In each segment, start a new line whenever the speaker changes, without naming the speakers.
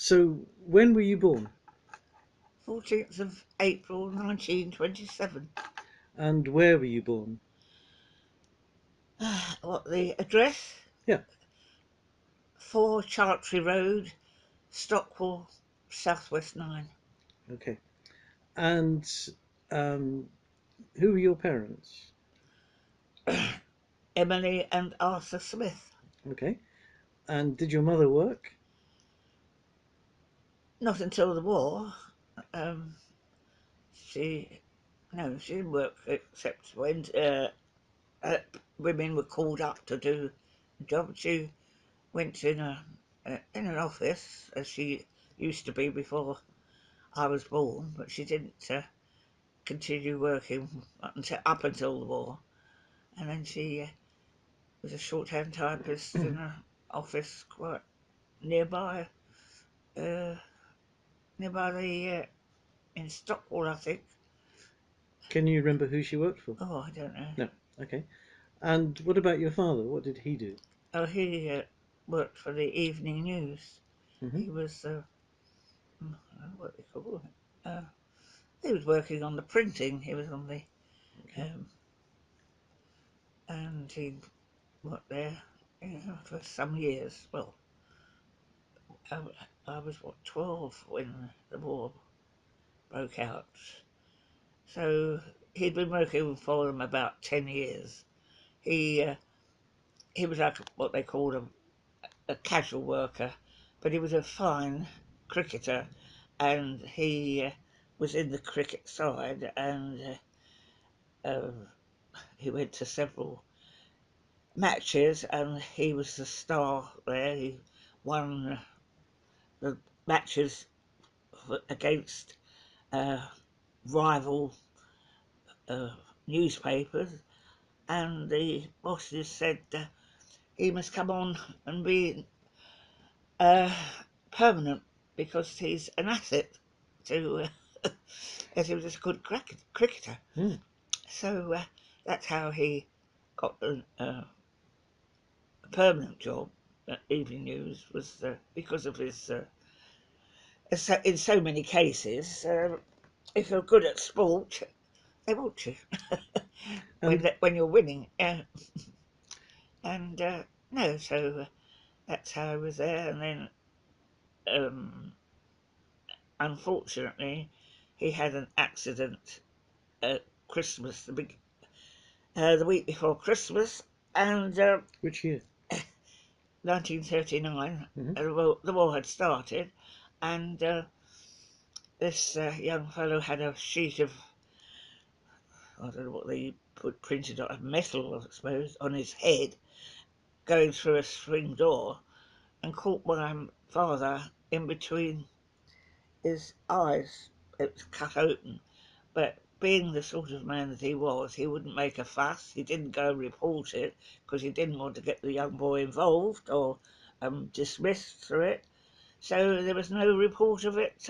So, when were you born?
14th of April 1927.
And where were you born?
What, the address?
Yeah.
4 Chantry Road, Stockwell, Southwest 9.
Okay. And um, who were your parents?
Emily and Arthur Smith.
Okay. And did your mother work?
Not until the war. Um, she she didn't work except when women were called up to do a job. She went in an office, as she used to be before I was born, but she didn't continue working up until the war. And then she was a shorthand typist in an office quite nearby, uh, nearby the in Stockwell, I think.
Can you remember who she worked for?
Oh, I don't know.
No. Okay. And what about your father? What did he do?
Oh, he worked for the Evening News.
Hmm.
He was what do they call it? He was working on the printing. He was on the
Okay.
um, and he worked there for some years. Well, I, I was 12 when the war broke out, so he'd been working for them about 10 years. He uh, he was like what they called a casual worker, but he was a fine cricketer, and he was in the cricket side, and he went to several matches, and he was the star there. He won the matches against uh, rival uh, newspapers, and the bosses said he must come on and be uh, permanent because he's an asset to, as he was a good cricketer.
Mm.
So that's how he got a permanent job at Evening News, was because of his. In so many cases, if you're good at sport, they want you
And
when you're winning. And no, so that's how I was there. And then, um, unfortunately, he had an accident at Christmas, the week before Christmas, and
which year?
1939.
Hmm.
The war had started, and this young fellow had a sheet of, I don't know what they printed on, metal, I suppose, on his head, going through a swing door, and caught my father in between his eyes. It was cut open, but being the sort of man that he was, he wouldn't make a fuss. He didn't go and report it because he didn't want to get the young boy involved or dismissed through it. So there was no report of it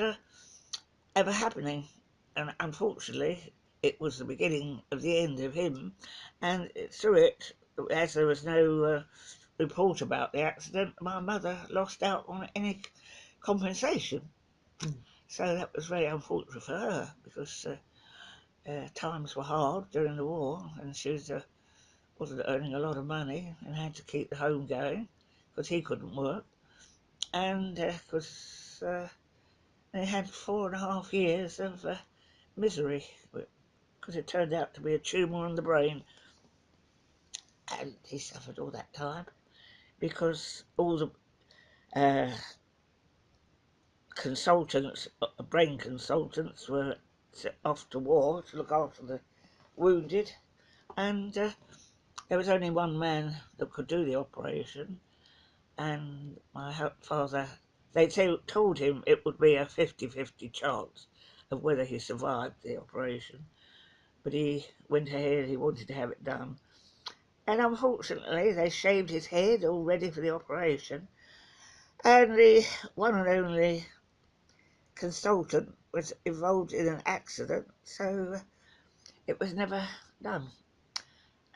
ever happening. And unfortunately, it was the beginning of the end of him. And through it, as there was no report about the accident, my mother lost out on any compensation.
Mm.
So that was very unfortunate for her because times were hard during the war, and she wasn't earning a lot of money and had to keep the home going because he couldn't work, and because they had 4.5 years of misery because it turned out to be a tumour in the brain, and he suffered all that time because all the uh, consultants, brain consultants, were off to war to look after the wounded, and there was only one man that could do the operation, and my father, they told him it would be a 50-50 chance of whether he survived the operation, but he went ahead, he wanted to have it done. And unfortunately, they shaved his head all ready for the operation, and the one and only consultant was involved in an accident, so it was never done.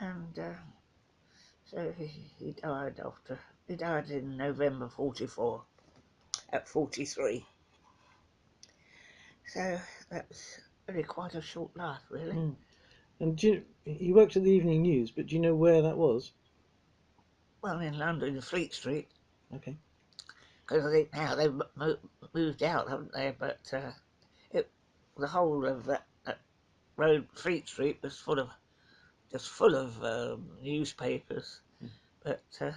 And so he died in November 44. at 43. So that was really quite a short life, really.
Mm. And you worked at the Evening News, but do you know where that was?
Well, in London, in Fleet Street,
Okay.
because I think now they've moved out, haven't they? But it, the whole of that road, Fleet Street, was full of newspapers.
Mm.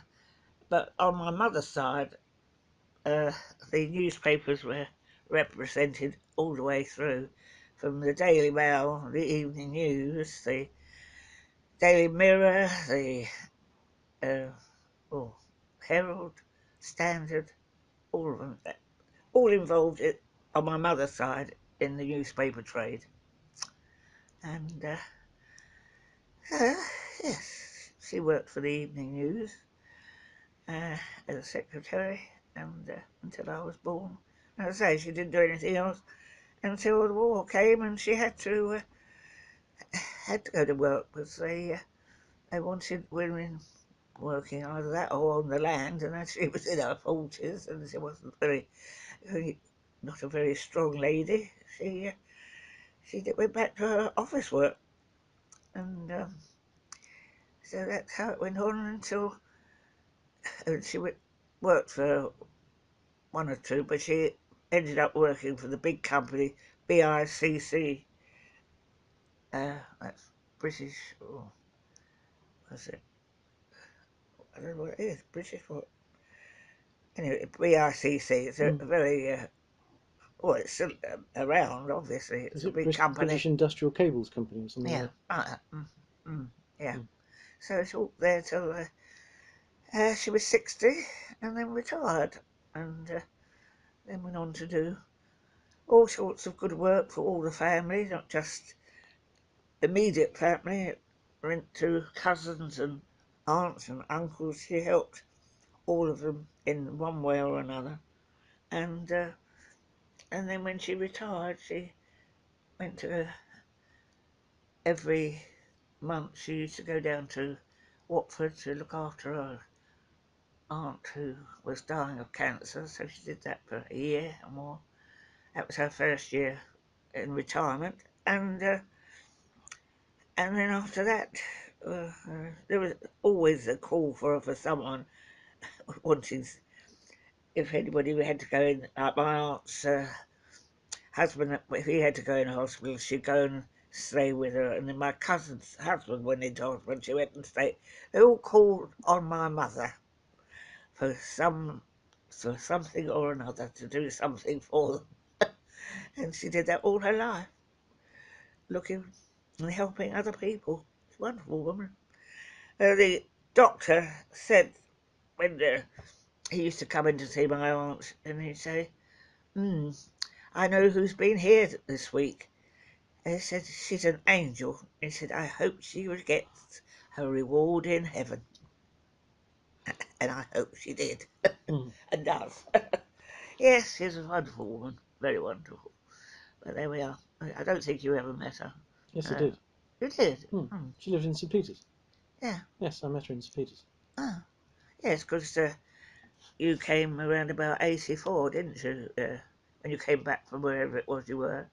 But on my mother's side, uh, the newspapers were represented all the way through, from the Daily Mail, the Evening News, the Daily Mirror, the uh, oh, Herald, Standard, all of them, all involved it on my mother's side in the newspaper trade. And uh, yes, she worked for the Evening News as a secretary, and until I was born. As I say, she didn't do anything else until the war came, and she had to go to work because they wanted women working either that or on the land, and as she was in her 40s and she wasn't not a very strong lady, she went back to her office work, and so that's how it went on until she worked for one or two, but she ended up working for the big company BICC. That's British. Oh, what's it? I don't know what it is. British what? Anyway, BICC. It's a
Mm.
very well, it's still around. Obviously, it's
Is
a
it
big company.
British Industrial Cables Company or something
Yeah,
like
yeah.
that? Mm.
So it's all there till she was 60, and then retired, and then went on to do all sorts of good work for all the family, not just immediate family. It went to cousins and aunts and uncles. She helped all of them in one way or another. And and then when she retired, she went to every month. She used to go down to Watford to look after her aunt who was dying of cancer. So she did that for a year or more. That was her first year in retirement, and then after that, there was always a call for someone wanting, if anybody had to go in, like my aunt's husband, if he had to go in hospital, she'd go and stay with her. And then my cousin's husband went into hospital, she went and stayed. They all called on my mother for something or another, to do something for them. And she did that all her life, looking and helping other people. She's a wonderful woman. The doctor said when he used to come in to see my aunt, and he'd say, I know who's been here this week. And he said, she's an angel. He said, I hope she will get her reward in heaven. And I hope she did.
Mm.
And does. Yes, she's a wonderful woman. Very wonderful. But there we are. I don't think you ever met her.
Yes, I
Uh,
did.
you did?
Mm. She lived in St Peters.
Yeah.
Yes, I met her in St Peters.
Oh. Yes, because you came around about 84, didn't you? When you came back from wherever it was you were.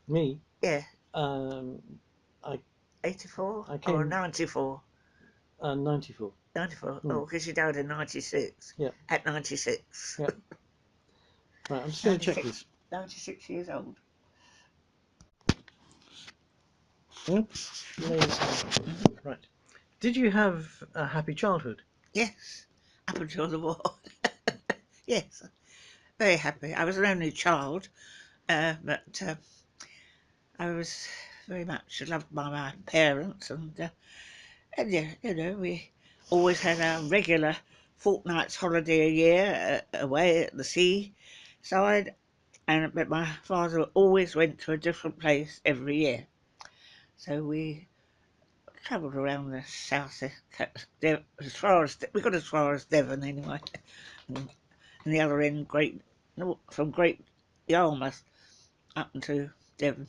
Me,
Yeah.
um, I
84
I
or
came
94?
94.
94.
Mm.
Oh, because you died in 96.
Yeah,
At 96.
yeah. Right, I'm just going to check
96,
this.
96 years old.
Yeah? Right. Did you have a happy childhood?
Yes. Up until the war. Yes. Very happy. I was an only child, but I was very much loved by my parents, and yeah, we always had a regular fortnight's holiday a year away at the sea side, but my father always went to a different place every year. So we travelled around the south, as far as we got as far as Devon anyway, and the other end, from Great Yarmouth up into Devon.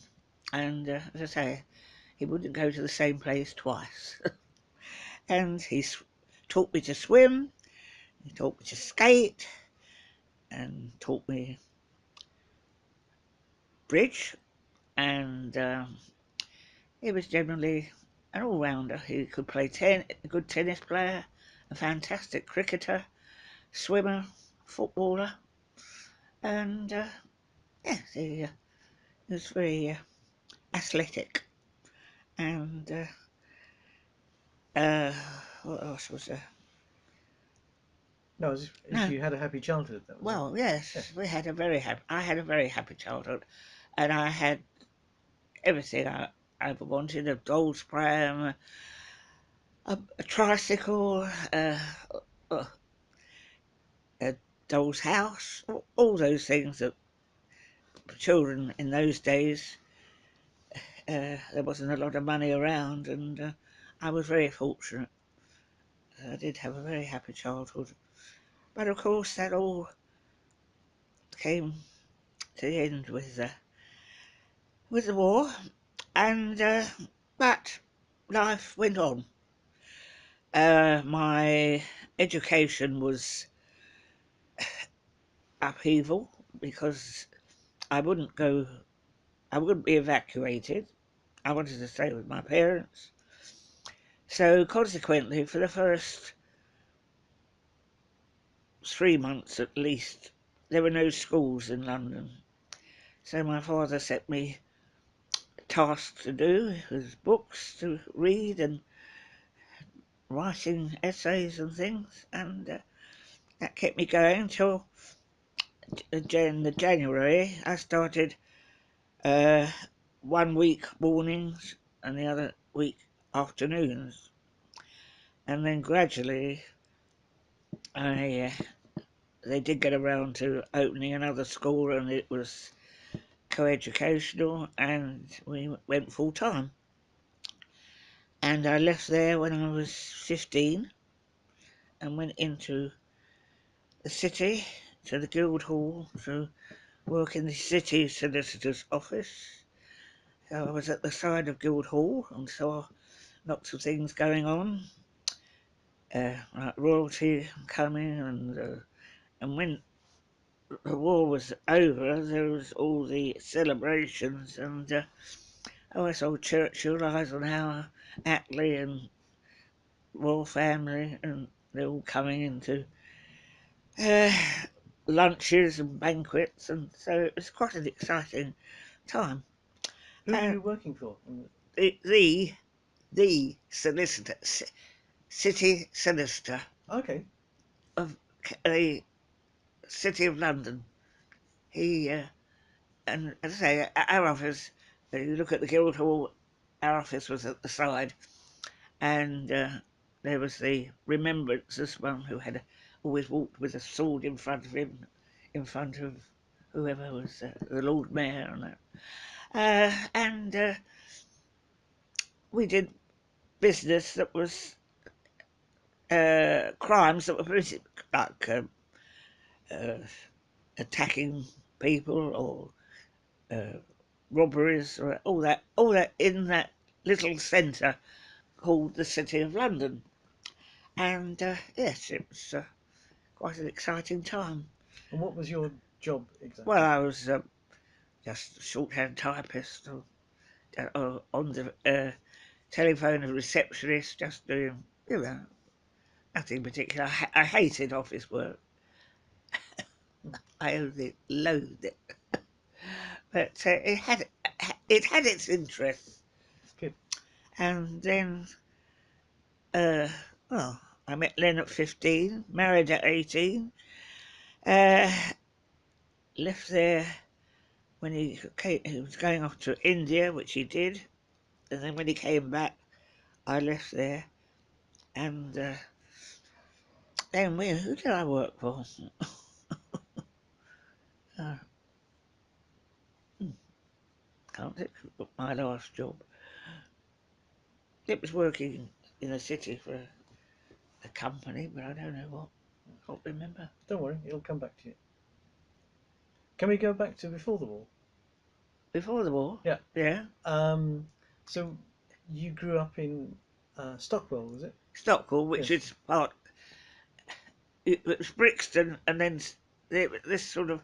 And as I say, he wouldn't go to the same place twice. And he taught me to swim, he taught me to skate, and taught me bridge. And he was generally an all-rounder. He could play a good tennis player, a fantastic cricketer, swimmer, footballer, and yeah, he was very athletic. And uh, what else was there?
No, as if
No,
you had a happy childhood. That was all.
well,
Yeah.
yes, we had a very happy. I had a very happy childhood, and I had everything I ever wanted: a doll's pram, a tricycle, a, a doll's house, all those things that children in those days. There wasn't a lot of money around, and I was very fortunate. I did have a very happy childhood, but of course that all came to the end with the war, and but life went on. My education was upheaval because I wouldn't go, I wouldn't be evacuated. I wanted to stay with my parents. So consequently, for the first 3 months at least, there were no schools in London. So my father set me tasks to do, with books to read and writing essays and things, and that kept me going till in the January I started uh, 1 week mornings and the other week afternoons, and then gradually I they did get around to opening another school, and it was co-educational, and we went full time. And I left there when I was 15 and went into the city to the Guildhall to work in the city solicitor's office. So I was at the side of Guildhall and saw lots of things going on, like royalty coming, and when the war was over, there was all the celebrations, and I saw Churchill, Eisenhower, Attlee, and royal family, and they're all coming into uh, lunches and banquets, and so it was quite an exciting time.
Who were
Uh,
you working for?
the, the the solicitor, city solicitor
Okay.
of the City of London. He and as I say, our office. You look at the Guildhall. Our office was at the side, and there was the remembrances one who had always walked with a sword in front of him, in front of whoever was the Lord Mayor and that. And we did business that was crimes that were pretty, like uh, attacking people or robberies or all that in that little centre called the City of London. And yes, it was quite an exciting time.
And what was your job
Well,
exactly?
I was just a shorthand typist on the telephone, a receptionist, just doing, nothing particular. I hated office work. I only loathed it. But it had its interests.
Good.
And then, uh, well, I met Len at 15, married at 18, uh, left there when he was going off to India, which he did. And then when he came back, I left there. And then who did I work for? Uh, can't think of my last job. It was working in a city for a company, but I don't know what. I can't remember.
Don't worry, it'll come back to you. Can we go back to before the war?
Before the war?
Yeah.
Yeah.
Um, so you grew up in Stockwell, was it?
Stockwell, which
Yes.
is part. It was Brixton and then this sort of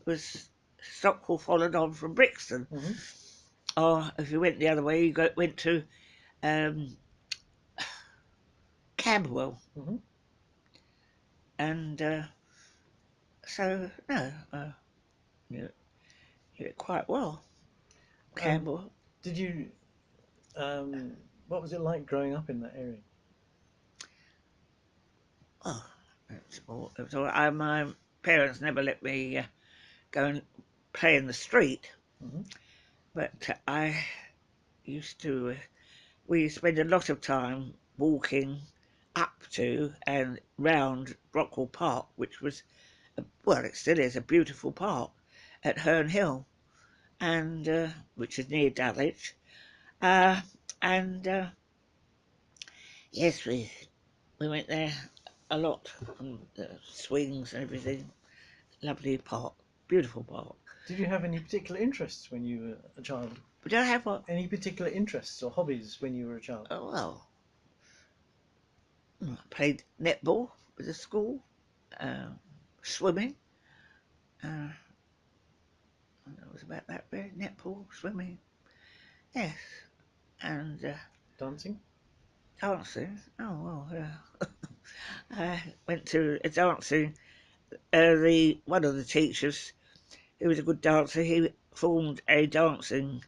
was Stockwell followed on from Brixton.
Mm-hmm.
Or if you went the other way, went to um, Camberwell,
Mm-hmm.
and so no, knew, knew it quite well.
And
Camberwell.
did you? Um, what was it like growing up in that area?
Oh, my parents never let me go and play in the street,
Mm-hmm.
but I used to. We spend a lot of time walking up to and round Brockwell Park, which was, well, it still is a beautiful park at Herne Hill, and which is near Dulwich. Uh, and yes, we went there a lot, and swings and everything. Lovely park, beautiful park.
Did you have any particular interests when you were a child?
But I have what?
Any particular interests or hobbies when you were a child?
Oh, well, I played netball with the school, uh, swimming. Uh, it was about that really. Netball, swimming, yes, and
Dancing?
dancing. Oh well, yeah. I went to a dancing. The one of the teachers, who was a good dancer, he formed a dancing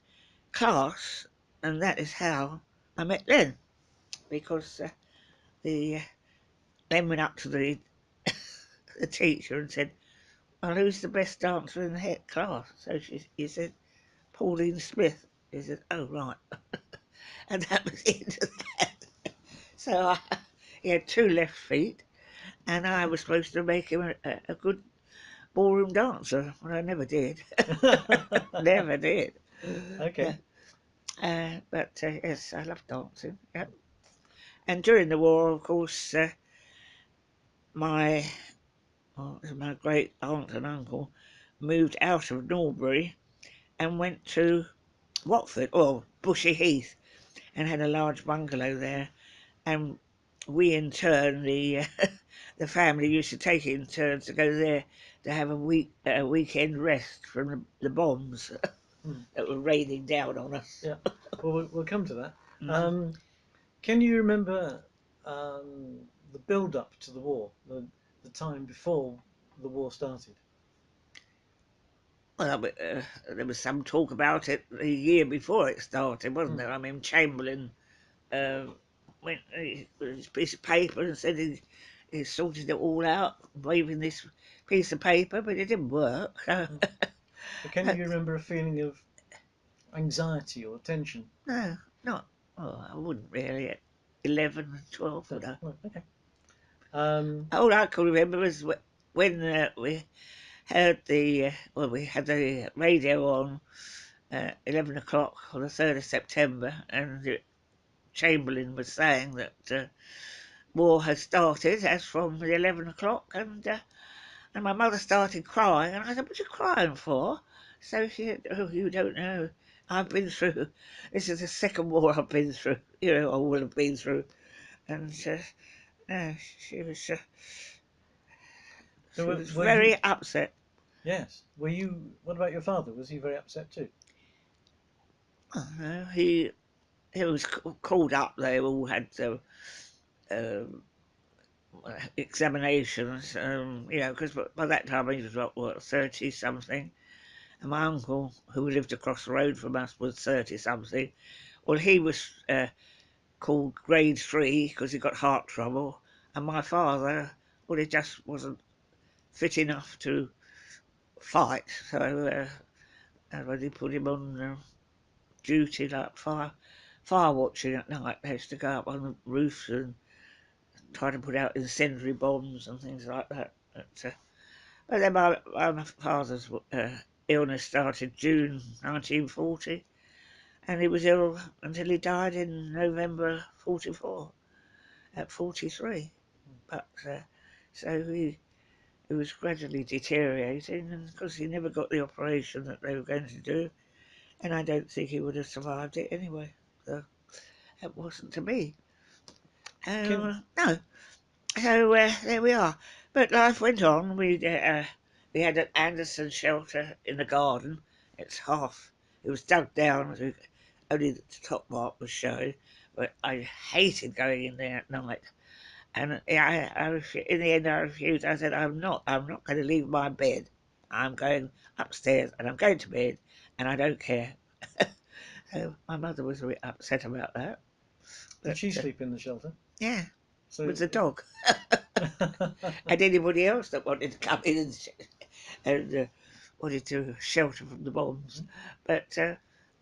class, and that is how I met Len. Because the Len went up to the teacher and said, "Well, who's the best dancer in the head class?" So he said, "Pauline Smith." He said, "Oh right," and that was it. So he had two left feet, and I was supposed to make him a good ballroom dancer, but I never did. Never did. Uh,
Okay.
but yes, I love dancing. Yep. And during the war, of course, my my great aunt and uncle moved out of Norbury and went to Watford, or Bushy Heath, and had a large bungalow there. And we, in turn, the the family used to take it in turns to go there to have a weekend rest from the bombs
Hmm.
that were raining down on us.
Yeah. Well, we'll come to that.
Mm.
Um, can you remember the build-up to the war, the time before the war started?
Well, there was some talk about it the year before it started, wasn't
Hmm.
there? I mean, Chamberlain went with his piece of paper and said he sorted it all out, waving this piece of paper, but it didn't work.
Hmm. But can you remember a feeling of anxiety or tension?
No, not. Oh, I wouldn't really. At 11 and 12,
No.
would I?
Well, okay. Um,
All I can remember was when we heard well, we had the radio on 11 o'clock on the 3rd of September, and Chamberlain was saying that war had started as from the 11 o'clock, and my mother started crying, and I said, "What are you crying for?" So she said, "Oh, you don't know. I've been through. This is the second war I've been through. You know, I will have been through." And no,
so
she was
were you?
very upset.
Yes. Were you? What about your father? Was he very upset too?
Oh, no, he was called up. They all had um, examinations. You know, because by that time he was what 30 something, and my uncle, who lived across the road from us, was 30 something. Well, he was called grade 3 because he got heart trouble, and my father, well, he just wasn't fit enough to fight, so when they put him on duty like fire watching at night. They used to go up on the roofs and try to put out incendiary bombs and things like that. But then my father's illness started June 1940, and he was ill until he died in November 44 at 43. But so he was gradually deteriorating, and because he never got the operation that they were going to do, and I don't think he would have survived it anyway. So it wasn't to be.
Can
No. So there we are. But life went on. We We had an Anderson shelter in the garden. It's half. It was dug down. So only the top part was shown. But I hated going in there at night. And in the end, I refused. I said, I'm not. I'm not going to leave my bed. I'm going upstairs, and I'm going to bed, and I don't care. So my mother was a bit upset about that.
Did
But
she sleep in the shelter?
yeah,
So,
with the dog and anybody else that wanted to come in and wanted to shelter from the bombs. But no,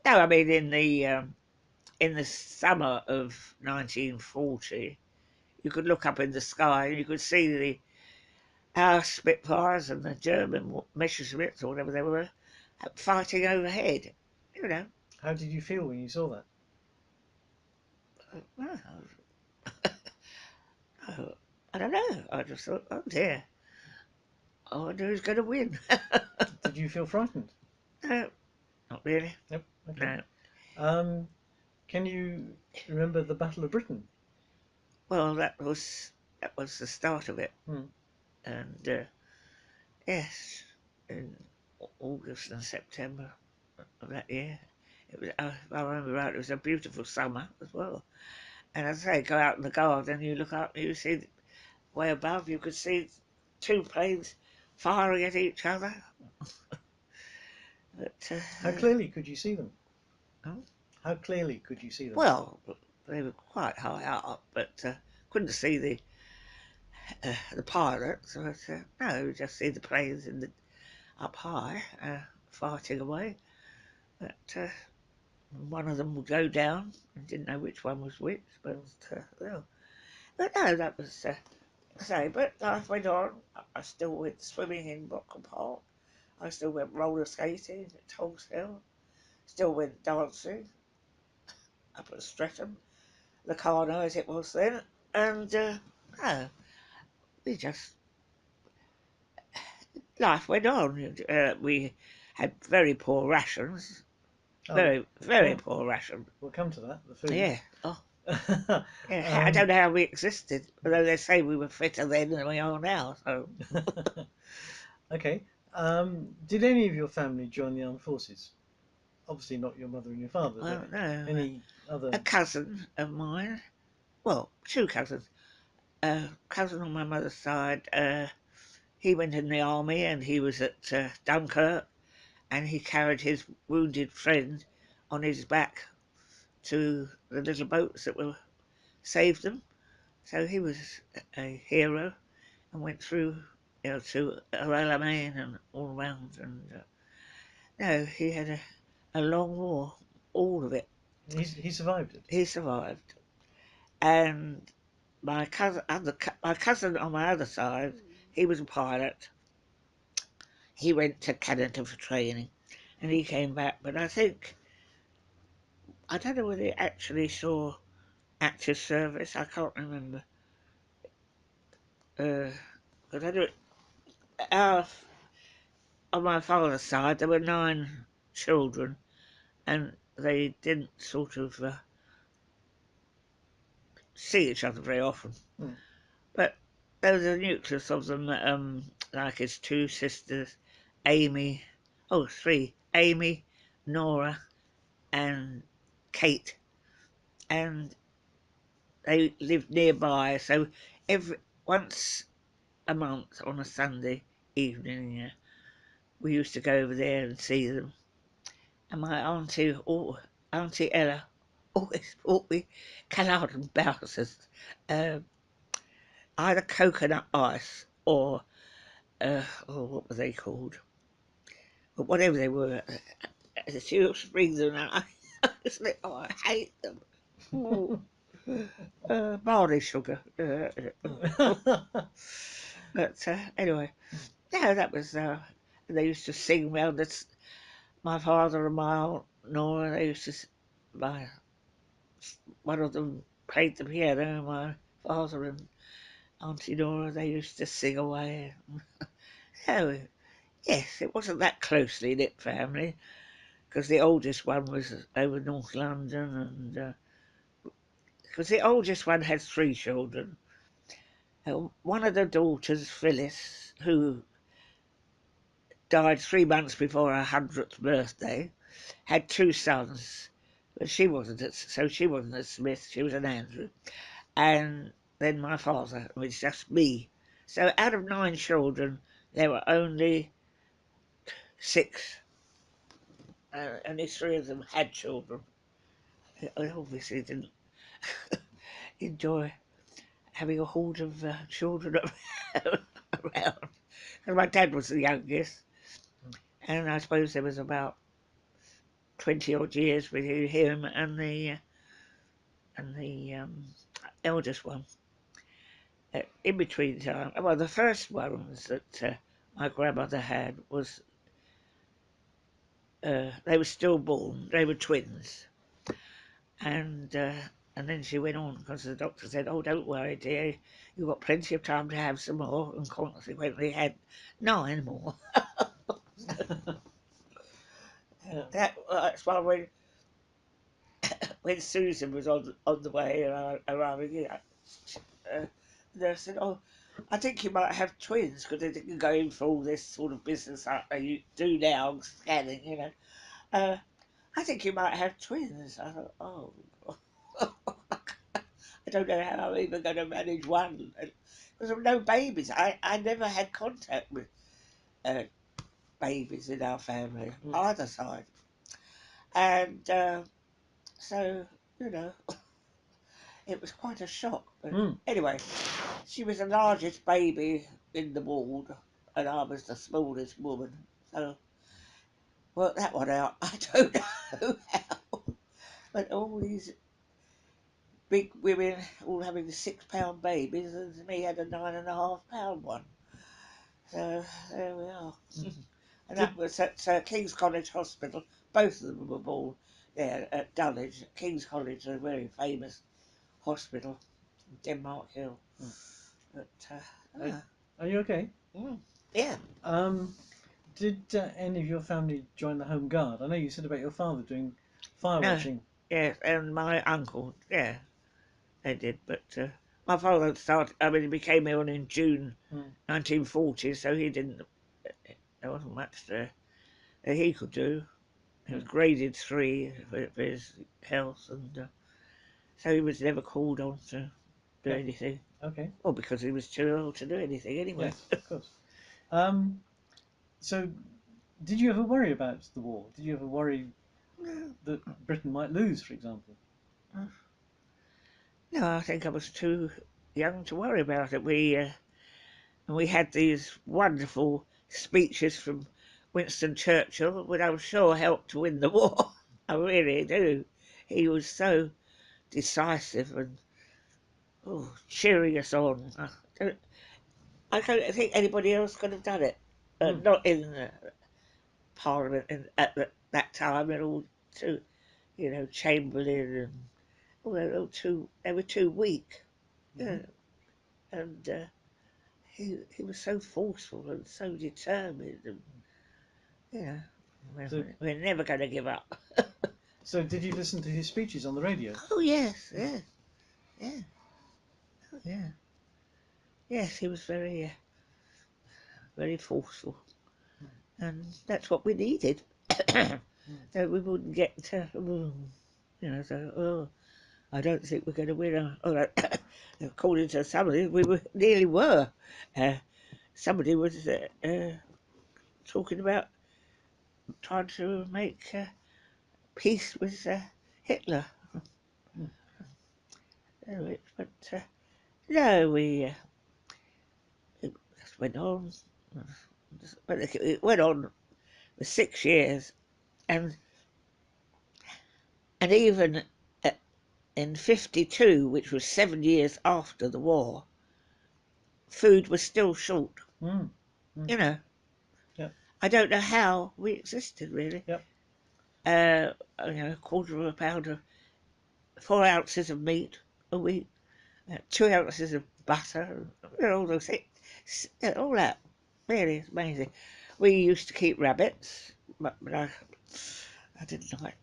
I mean in the summer of 1940, you could look up in the sky and you could see our Spitfires and the German Messerschmitts or whatever they were fighting overhead. You know,
how did you feel when you saw that?
well, I don't know. I just thought, oh dear, I wonder who's going to win.
Did you feel frightened?
No, not really.
Yep. Okay.
No.
Um, can you remember the Battle of Britain?
Well, that was the start of it,
Hmm.
and yes, in August and September of that year, it was. If I remember right, it was a beautiful summer as well. And as I say, go out in the garden, you look up, you see way above, you could see two planes firing at each other. But
How clearly could you see them?
oh,
How clearly could you see them?
well, they were quite high up, but couldn't see the pilots. But no, just see the planes up high, fighting away. But one of them would go down. I didn't know which one was which, but well. But no, that was so. But life went on. I still went swimming in Brockle Park. I still went roller skating at Tulse Hill. Still went dancing up at Streatham, Locarno as it was then. And no, we just life went on. We had very poor rations.
Oh,
Very, very
well,
poor rations.
we'll come to that. The food.
Yeah. Oh, yeah. I
um,
don't know how we existed, although they say we were fitter then than we are now. So,
okay. Did any of your family join the armed forces? Obviously, not your mother and your father, but
well, no.
any other.
A cousin of mine, well, two cousins. A cousin on my mother's side, he went in the army and he was at Dunkirk, and he carried his wounded friend on his back to the little boats that were saved them. So he was a hero and went through, to El Alamein and all around. And no, he had a long war, all of it.
He survived it.
He survived. And my cousin on my other side, he was a pilot. He went to Canada for training, and he came back. But I don't know whether he actually saw active service. I can't remember. But I know our, on my father's side there were 9 children, and they didn't sort of see each other very often.
Hmm.
But there was a nucleus of them, like his 2 sisters, Amy, oh, 3, Amy, Nora, and Kate, and they lived nearby. So every once a month on a Sunday evening, we used to go over there and see them. And my Auntie Ella, always bought me Culloden Bowsers, uh, either coconut ice or what were they called? But whatever they were, she used to bring them out. I was like, oh, I hate them. Ooh, barley sugar. But anyway, yeah, that was. They used to sing round us. My father and my aunt Nora. They used to. My one of them played the piano. My father and Auntie Nora. They used to sing away. So yes, it wasn't that closely knit family because the oldest one was over North London, and because the oldest one had 3 children. One of the daughters, Phyllis, who died 3 months before her 100th birthday, had two sons, but she wasn't a Smith, she was an Andrew. And then my father, it was just me. So out of 9 children, there were only 6. Only 3 of them had children. I obviously didn't enjoy having a horde of children around. And my dad was the youngest, and I suppose there was about 20 odd years between him and the eldest one. In between time, well, the first ones that my grandmother had was they were stillborn. They were twins, and then she went on because the doctor said, "Oh, don't worry, dear, you've got plenty of time to have some more." And consequently, had 9 more.
Yeah.
That's why when Susan was on the way arriving here, they said, "Oh, I think you might have twins because they didn't go in for all this sort of business like you do now, scanning, you know. I think you might have twins." I thought, "Oh, I don't know how I'm even going to manage one because of no babies. I never had contact with uh, babies in our family, either side, and so you know." It was quite a shock. But anyway, she was the largest baby in the ward, and I was the smallest woman. So work that one out. I don't know how. But all these big women all having the £6 babies, and me had a £9.5 one. So there we are. And that was at King's College Hospital. Both of them were born there at Dulwich. King's College, a very famous hospital, Denmark Hill. But
Are you okay?
yeah,
Did any of your family join the Home Guard? I know you said about your father doing fire
no,
watching.
yes, and my uncle, yeah, they did. But my father started. I mean, he became ill in June 1940, so he didn't. There wasn't much that he could do. He was graded 3 for his health, and so he was never called on to do anything.
Okay.
Well, because he was too ill to do anything anyway.
Yes, of course. So, did you ever worry about the war? Did you ever worry that Britain might lose, for example?
No, I think I was too young to worry about it. We had these wonderful speeches from Winston Churchill, which I'm sure helped to win the war. I really do. He was so decisive and cheering us on. I don't think anybody else could have done it. Not in Parliament that time, and all too, Chamberlain and they were too weak. Yeah, and he was so forceful and so determined, and
So,
we're never going to give up.
so did you listen to his speeches on the radio?
Oh yes, yeah, yeah, oh, yeah, yes. He was very, very forceful, and that's what we needed. So we wouldn't get to, I don't think we're going to win. According to somebody, nearly were. Somebody was talking about trying to make peace with Hitler. But no, it just went on. But it went on for 6 years, and even in '52, which was 7 years after the war, food was still short. You know,
Yep.
I don't know how we existed really.
Yep.
A quarter of a pound of 4 ounces of meat a week, 2 ounces of butter, all those things, all that. Really, it's amazing. We used to keep rabbits, but I didn't like.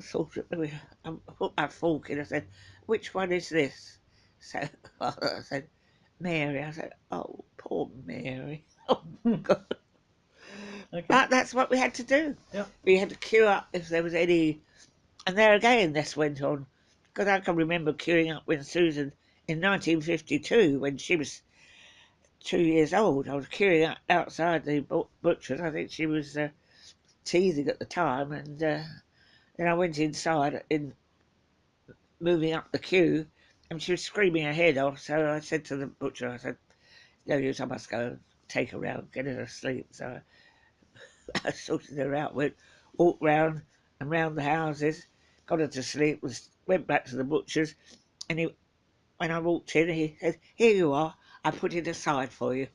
Thought I put my fork in. I said, "Which one is this?" So I said, "Mary." I said, "Oh, poor Mary." Oh God.
Okay.
But that's what we had to do.
Yeah.
We had to queue up if there was any. And there again, this went on. Because I can remember queuing up when Susan, in 1952, when she was 2 years old, I was queuing up outside the butcher's. I think she was teething at the time. And then I went inside, moving up the queue, and she was screaming her head off. So I said to the butcher, I said, no use, I must go and take her round, get her to sleep. So I sorted her out, walked round and round the houses, got her to sleep, went back to the butcher's, and when I walked in, he said, here you are, I put it aside for you.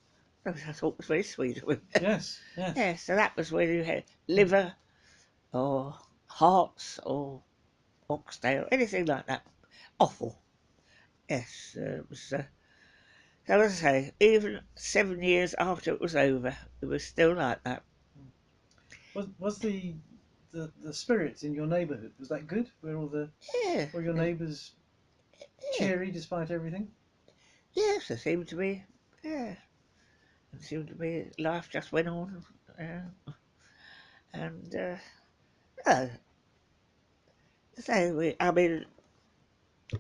I thought it was very sweet of him.
Yes. Yes.
Yeah, so that was where you had
Mm.
liver or hearts or oxtail, anything like that. Awful. Yes, it was. So as I say, even 7 years after it was over, it was still like that.
Was the spirit in your neighbourhood, was that good?
Yeah,
Were your neighbours
yeah,
cheery despite everything?
yes, there seemed to be. Yeah, it seemed to be. Life just went on, and no, so I mean,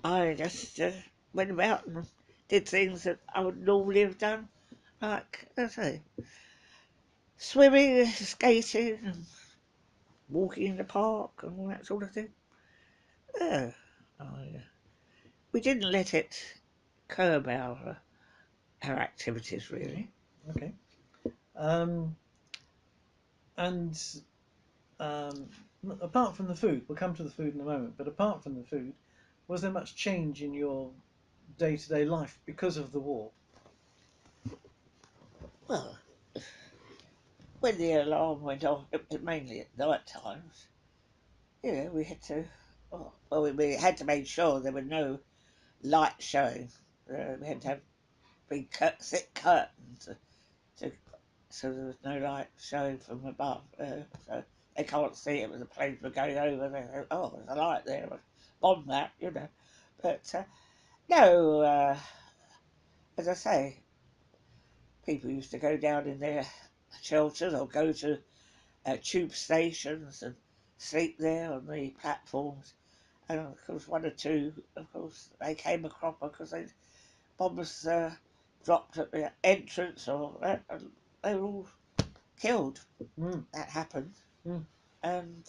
I just went about and did things that I would normally have done, like I say, swimming, skating, and walking in the park, and all that sort of thing. Yeah, I, we didn't let it curb our activities really.
Okay. Um, and um, apart from the food, we'll come to the food in a moment. But apart from the food, was there much change in your day-to-day life because of the war?
Well, when the alarm went off, mainly at night times, we had to. Well, we had to make sure there were no light showing. We had to have big thick curtains to, so there was no light showing from above. So they can't see it when the planes were going over. They go, oh, there's a light there. Bomb that. But no, as I say, people used to go down in their shelters or go to tube stations and sleep there on the platforms. And of course, one or two, of course, they came a cropper because bombers dropped at the entrance or that, and they were all killed.
Mm,
That happened.
mm,
And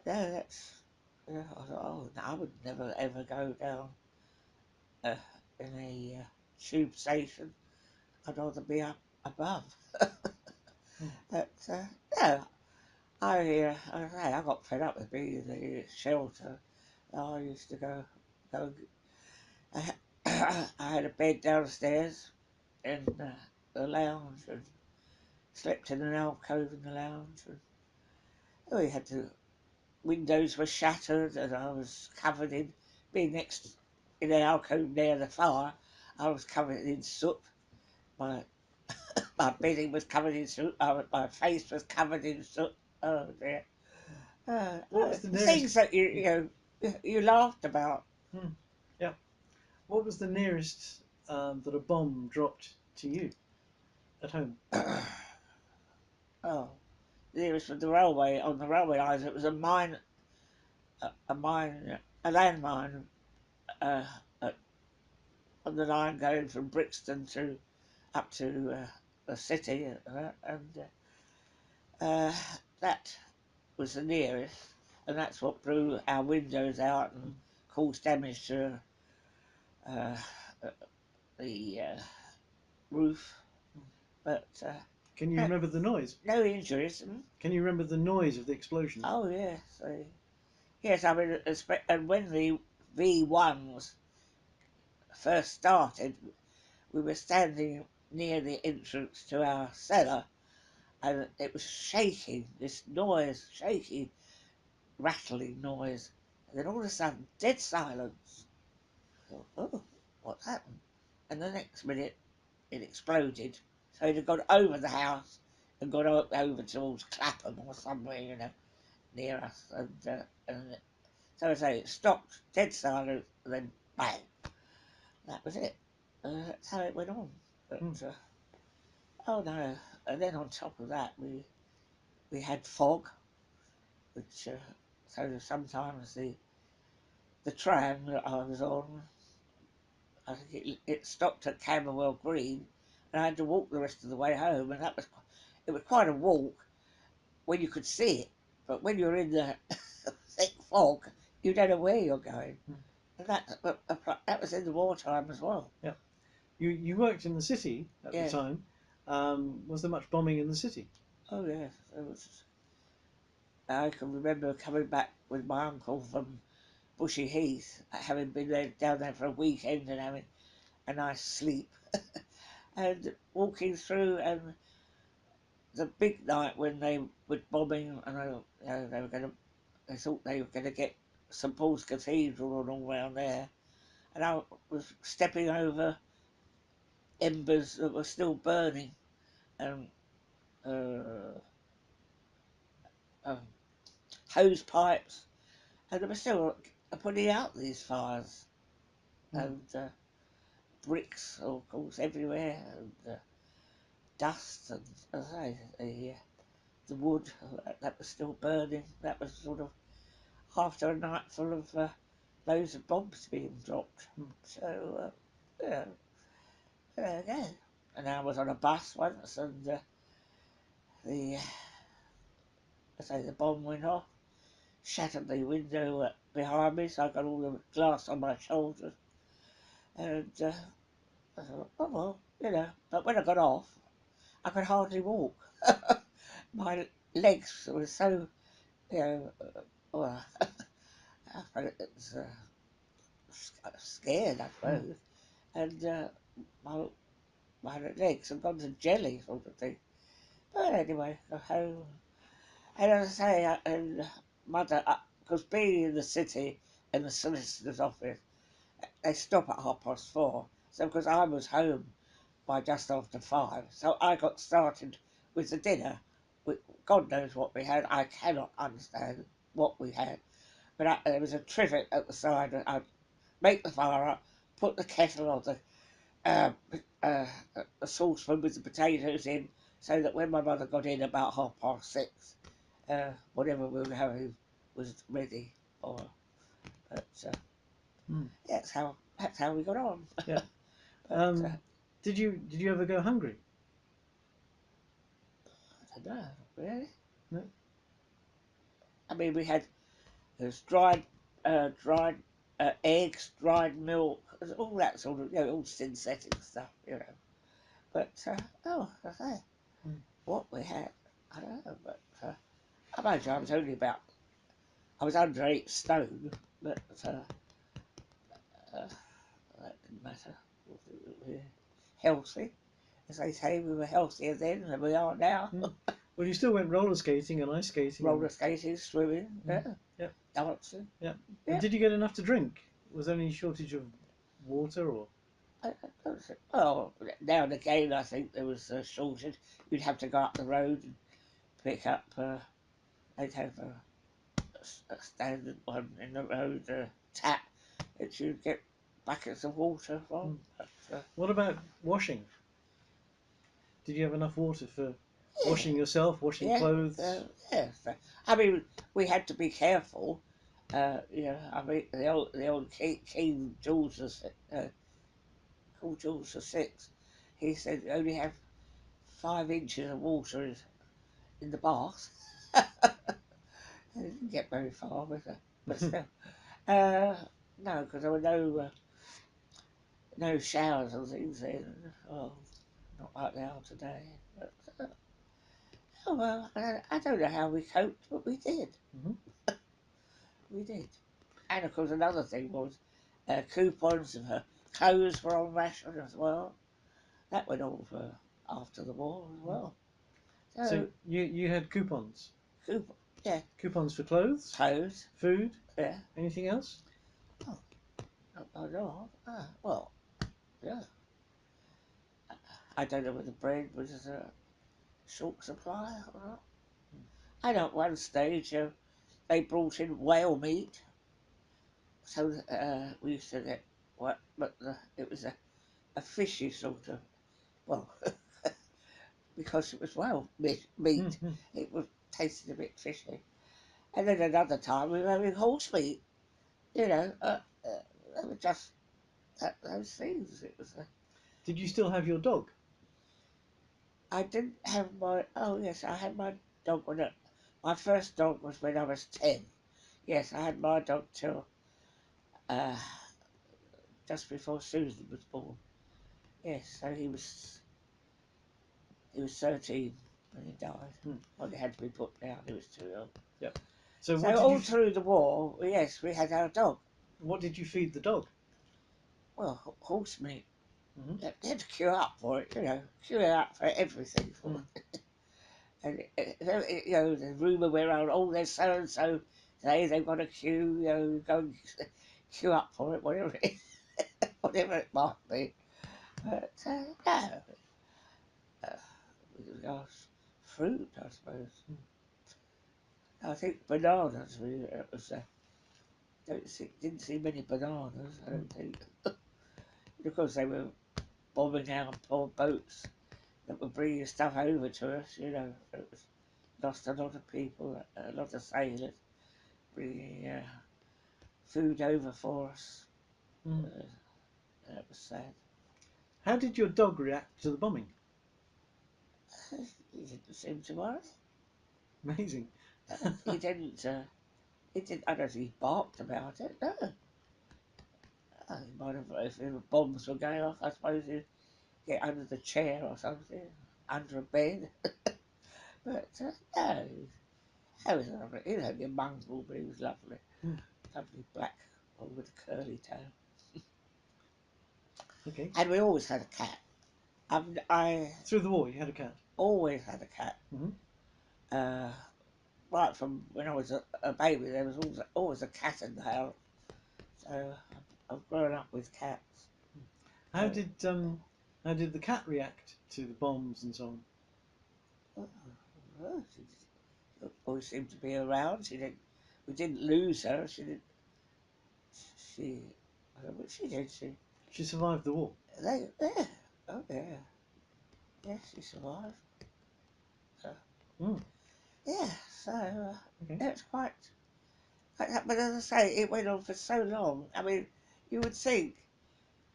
yeah, that's. Yeah, I thought, oh, no, I would never ever go down uh, in a tube station. I'd rather be up above.
mm.
But no, I got fed up with being in the shelter. I used to go. I, I had a bed downstairs in the lounge and slept in an alcove in the lounge. And we had to. Windows were shattered, and I was covered in being next in an alcove near the fire. I was covered in soot. My my bedding was covered in soot. My face was covered in soot. Oh dear.
What was the
Things
nearest?
that you laughed about.
Mm, yeah. What was the nearest that a bomb dropped to you at home?
Oh, there was the railway on the railway lines. It was a mine, a landmine uh, uh, on the line going from Brixton to up to the city, and uh, that was the nearest, and that's what blew our windows out and
Mm,
caused damage to uh, the roof.
mm.
But
Can you
no,
remember the noise?
no injuries.
Can you remember the noise of the explosions?
Oh yes, yes. I mean, and when the V1s first started, we were standing near the entrance to our cellar, and it was shaking. This noise, shaky, rattling noise, and then all of a sudden, dead silence. I thought, oh, what's happened? And the next minute, it exploded. So it had gone over the house and gone over towards Clapham or somewhere, near us. And so I say it stopped, dead silent, and then bang. That was it. That's how it went on. But
Mm.
oh no. And then on top of that, we had fog, which so sometimes the tram that I was on, I think it stopped at Camberwell Green, and I had to walk the rest of the way home, and it was quite a walk when you could see it, but when you're in the thick fog, you don't know where you're going.
Mm.
And that was in the wartime as well.
Yeah. You worked in the city at the
Yeah.
time. Was there much bombing in the city?
Oh yes. It was. I can remember coming back with my uncle from Bushy Heath, having been down there for a weekend and having a nice sleep, and walking through and the big night when they were bombing and they were going to, they thought they were going to get St Paul's Cathedral and all round there, and I was stepping over embers that were still burning and uh, um, hose pipes, and they were still putting out these fires
Mm.
and bricks, of course, everywhere, and dust, and as I say, the wood that was still burning. That was sort of after a night full of loads of bombs being dropped.
Mm.
So yeah, there you go. And I was on a bus once, and the I say the bomb went off, shattered the window behind me, so I got all the glass on my shoulders, and I thought, oh well, you know. But when I got off, I could hardly walk. My legs were so, you know, well, I was scared, I
Mm.
suppose, and my my legs had gone to jelly, sort of thing. But anyway, got home, and as I say, and mother, because being in the city in the solicitor's office, they stop at 4:30. So because I was home by just after 5, so I got started with the dinner. God knows what we had. I cannot understand what we had. But there was a trivet at the side. I'd make the fire up, put the kettle on uh, uh, a saucepan with the potatoes in, so that when my mother got in about 6:30, whatever we were having was ready. Or, but
Mm.
yeah, that's how we got on.
Yeah.
But
Did you ever go hungry?
I don't know, really.
No.
I mean, we had there's dried eggs, dried milk, all that sort of, all synthetic stuff, But oh, I say,
Mm.
what we had, I don't know. But I imagine I was under 8 stone, but uh, that didn't matter. We were healthy, as they say. We were healthier then than we are now.
Mm. Well, you still went roller skating and ice skating
Roller
and
skating, swimming,
mm. Yeah,
dancing.
yeah. And
Yeah.
did you get enough to drink? Was there any shortage of water or?
Well, now and again, I think there was a shortage. You'd have to go up the road and pick up. They'd have a standard one in the road, tap that you'd get buckets of water from.
Mm.
But,
What about washing? Did you have enough water for
yeah,
washing yourself, washing
yeah,
clothes?
yeah. I mean, we had to be careful. I mean, the old King George called George the VI. He said you only have 5 inches of water in the bath. I didn't get very far with it, but still. Uh, no, because there were no showers and things then. Oh, not like they are today. But, oh well, I don't know how we coped, but we did.
Hmm.
We did. And of course, another thing was coupons of her clothes were on ration as well. That went on for after the war as well.
So
So
you had coupons,
coupon, yeah,
coupons for clothes,
clothes,
food,
yeah.
anything else?
Oh, not know. Well, yeah. I don't know whether bread was a short supply or not. I know at one stage they brought in whale meat, so we used to get it was a fishy sort of, well, because it was well
Mm,
meat.
mm.
It was tasted a bit fishy. And then another time we were having horse meat. You know, they were just those things. It was.
Did you still have your dog?
I didn't have my. Oh yes, I had my dog when my first dog was when I was 10. Yes, I had my dog till uh, just before Susan was born. Yes, so he was 13 when he died.
Mm.
Well, he had to be put down. He was too ill.
Yep. So
So all through the war, yes, we had our dog.
what did you feed the dog?
Well, horse meat.
Mm-hmm.
You had to queue up for it, queue up for everything.
Mm.
And the rumour went around, oh, there's so and so today, they've got a queue, go and queue up for it, whatever it is, whatever it might be. But no, with regards fruit, I suppose. I think bananas. It was. Didn't see many bananas. I don't think. Because they were bombing out poor boats that were bringing stuff over to us. It was lost a lot of people, a lot of sailors bringing food over for us.
Mm.
Uh, that was sad.
How did your dog react to the bombing?
He didn't seem to worry.
Amazing.
He didn't. He didn't. I don't think he barked about it. No. He might have if the bombs were going off. I suppose he'd get under the chair or something, under a bed. But no, he was lovely. He was only a mongrel, but he was lovely.
Mm.
Lovely black one with a curly tail.
Okay.
And we always had a cat. I
Through the war, you had a cat.
always had a cat.
Mm-hmm.
Uh, right from when I was a baby, there was always a cat in the house. So I've grown up with cats.
How
So,
did the cat react to the bombs and so on?
she always seemed to be around. We didn't lose her. She didn't. She, I don't know what she did.
She survived the war.
Yeah, oh yeah, yeah. She survived. So,
Mm.
yeah, so
Okay.
it's quite like that. But as I say, it went on for so long. I mean, you would think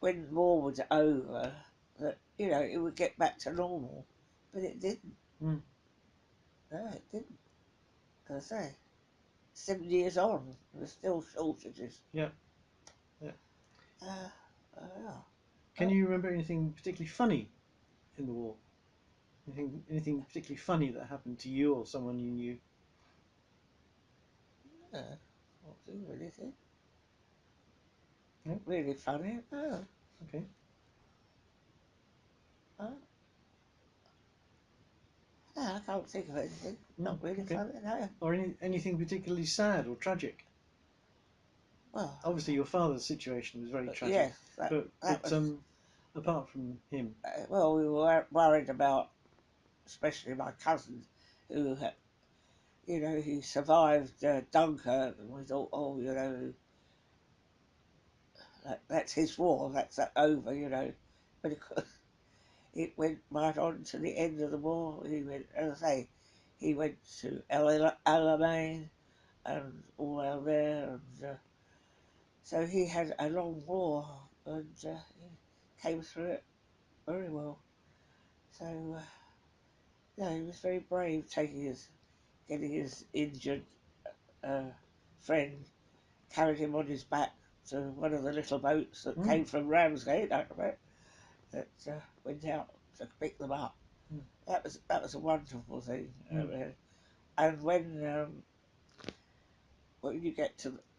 when the war was over that it would get back to normal, but it didn't.
Mm.
No, it didn't. As I say, 7 years on, there's still shortages.
Yeah. Yeah.
Uh, yeah.
Can you remember anything particularly funny in the war? Anything particularly funny that happened to you or someone you knew?
Yeah, not do anything
No.
really funny. No,
Okay.
no, no, I can't think of anything.
Mm.
Not really
Okay.
funny. No.
Or anything particularly sad or tragic?
Well,
Obviously, your father's situation was very tragic,
yes, that
but
that was.
apart from him.
Well, we were worried about, especially my cousin, who had, he survived Dunkirk, and we thought, oh, that's his war, that's over, But of course, it went right on to the end of the war. He went, as I say, he went to Alamein and all out there, and so he had a long war, and he came through it very well. So, he was very brave, getting his injured uh, friend, carried him on his back to one of the little boats that
Mm.
came from Ramsgate, I remember, that went out to pick them up.
Mm.
That was a wonderful thing.
Mm.
And when you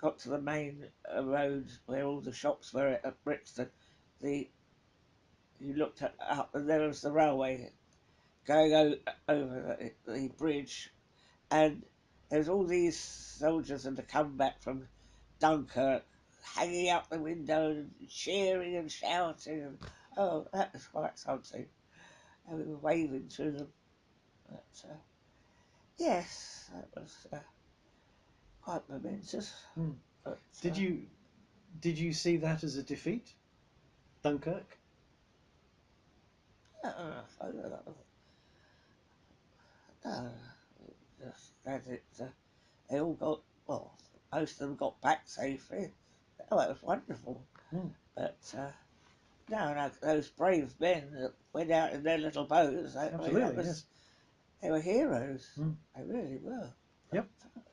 got to the main road where all the shops were at Brixton, the you looked up and there was the railway going over the bridge, and there's all these soldiers that had come back from Dunkirk, hanging out the window and cheering and shouting. And, oh, that was quite something. And we were waving to them. But, yes, that was quite momentous.
Mm.
But
Did you see that as a defeat, Dunkirk?
I don't know. No, just that it. They all got well. Most of them got back safely. Oh, it was wonderful.
Mm.
But no, no, those brave men that went out in their little boats. I mean, that
Absolutely,
was
yes.
they were heroes.
Mm.
They really were. But,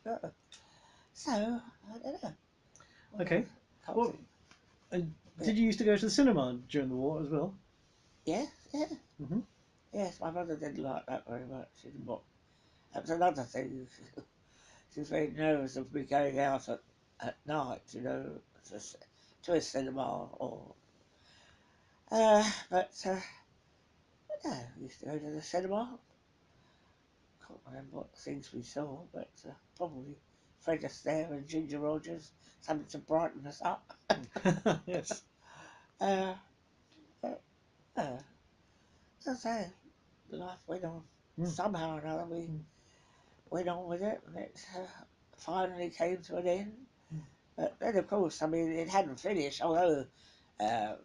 Yep.
so I don't know. Well,
Okay.
can't
Well,
think. Yeah,
did you used to go to the cinema during the war as well?
yeah, yeah.
Hmm.
Yes, my mother didn't like that very much. She didn't want. That was another thing. She was very nervous of me going out at night, you know, to a cinema or. But yeah, we used to go to the cinema. Can't remember what things we saw, but probably Fred Astaire and Ginger Rogers, something to brighten us up.
Yes.
Uh, but, uh, as I say, life went on.
Mm.
Somehow or another, we
Mm.
went on with it, and it finally came to an end.
Mm.
But then, of course, I mean, it hadn't finished, although, um,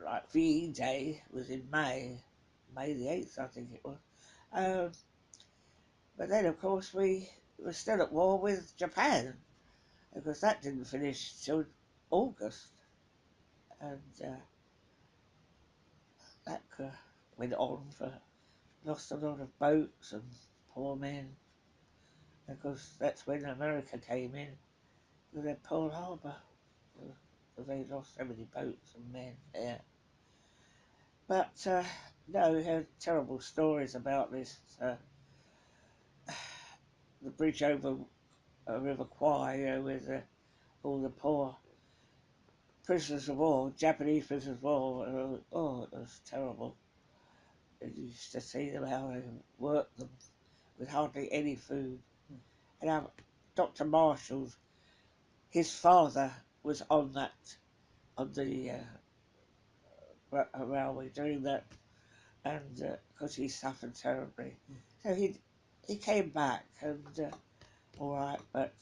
like VE Day was in May, May the 8th, I think it was. Um, but then, of course, we were still at war with Japan, because that didn't finish till August. And that went on for, lost a lot of boats and poor men, because that's when America came in with their Pearl Harbor. So they lost so many boats and men there. But no, we heard terrible stories about this. The bridge over River Kwai, you know, with all the poor prisoners of war, Japanese prisoners of war. Oh, it was terrible. You used to see them how they worked them with hardly any food. And Dr. Marshall's, his father was on that, on the railway doing that, and because he suffered terribly. So he came back and all right, but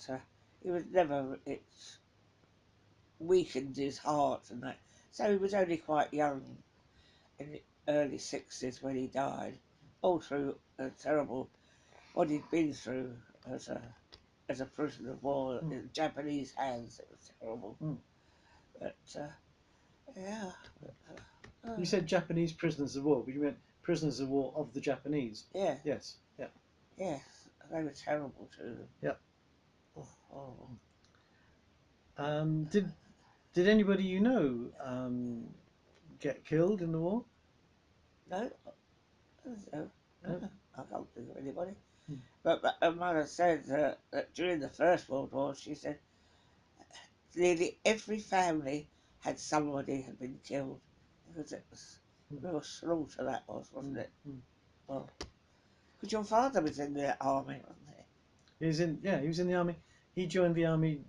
he was never, it weakened his heart and that. So he was only quite young, in the early 60s when he died, all through a terrible, what he'd been through as a prisoner of war
Mm.
in Japanese hands. It was terrible.
Mm.
But yeah,
You said Japanese prisoners of war, but you meant prisoners of war of the Japanese.
yeah,
Yes. Yeah.
yes, they were terrible to them.
Yeah.
Oh, horrible.
Did anybody you know get killed in the war?
No, no,
No.
no, I can't think of anybody.
Mm.
But my mother said that during the First World War, she said nearly every family had somebody had been killed, because it was
Mm.
a real slaughter that was, wasn't
Mm.
it?
Mm.
Well, because your father was in the army, wasn't he?
He was in. Yeah, he was in the army. He joined the army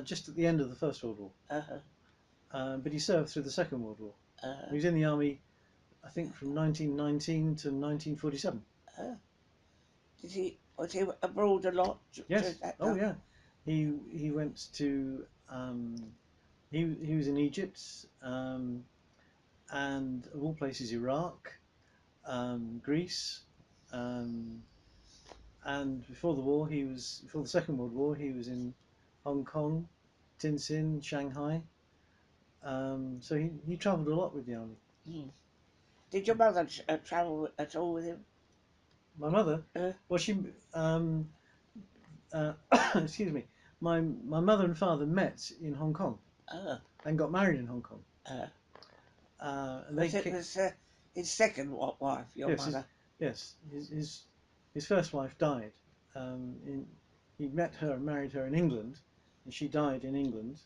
just at the end of the First World War,
Uh,
but he served through the Second World War.
uh,
He was in the army, I think, from 1919 to 1947.
uh. Did he was he abroad a lot during
Yes.
that
Oh
time?
yeah. He went to he was in Egypt, and of all places Iraq, Greece, um, and before the Second World War he was in Hong Kong, Tientsin, Shanghai. So he travelled a lot with the army.
Hmm. Did your mother travel at all with him?
My mother,
Uh,
well, she uh, excuse me, my mother and father met in Hong Kong
uh,
and got married in Hong Kong.
uh.
And they
Because it
came,
was his second wife, your
yes, his,
mother.
yes, his first wife died. In He met her and married her in England, and she died in England.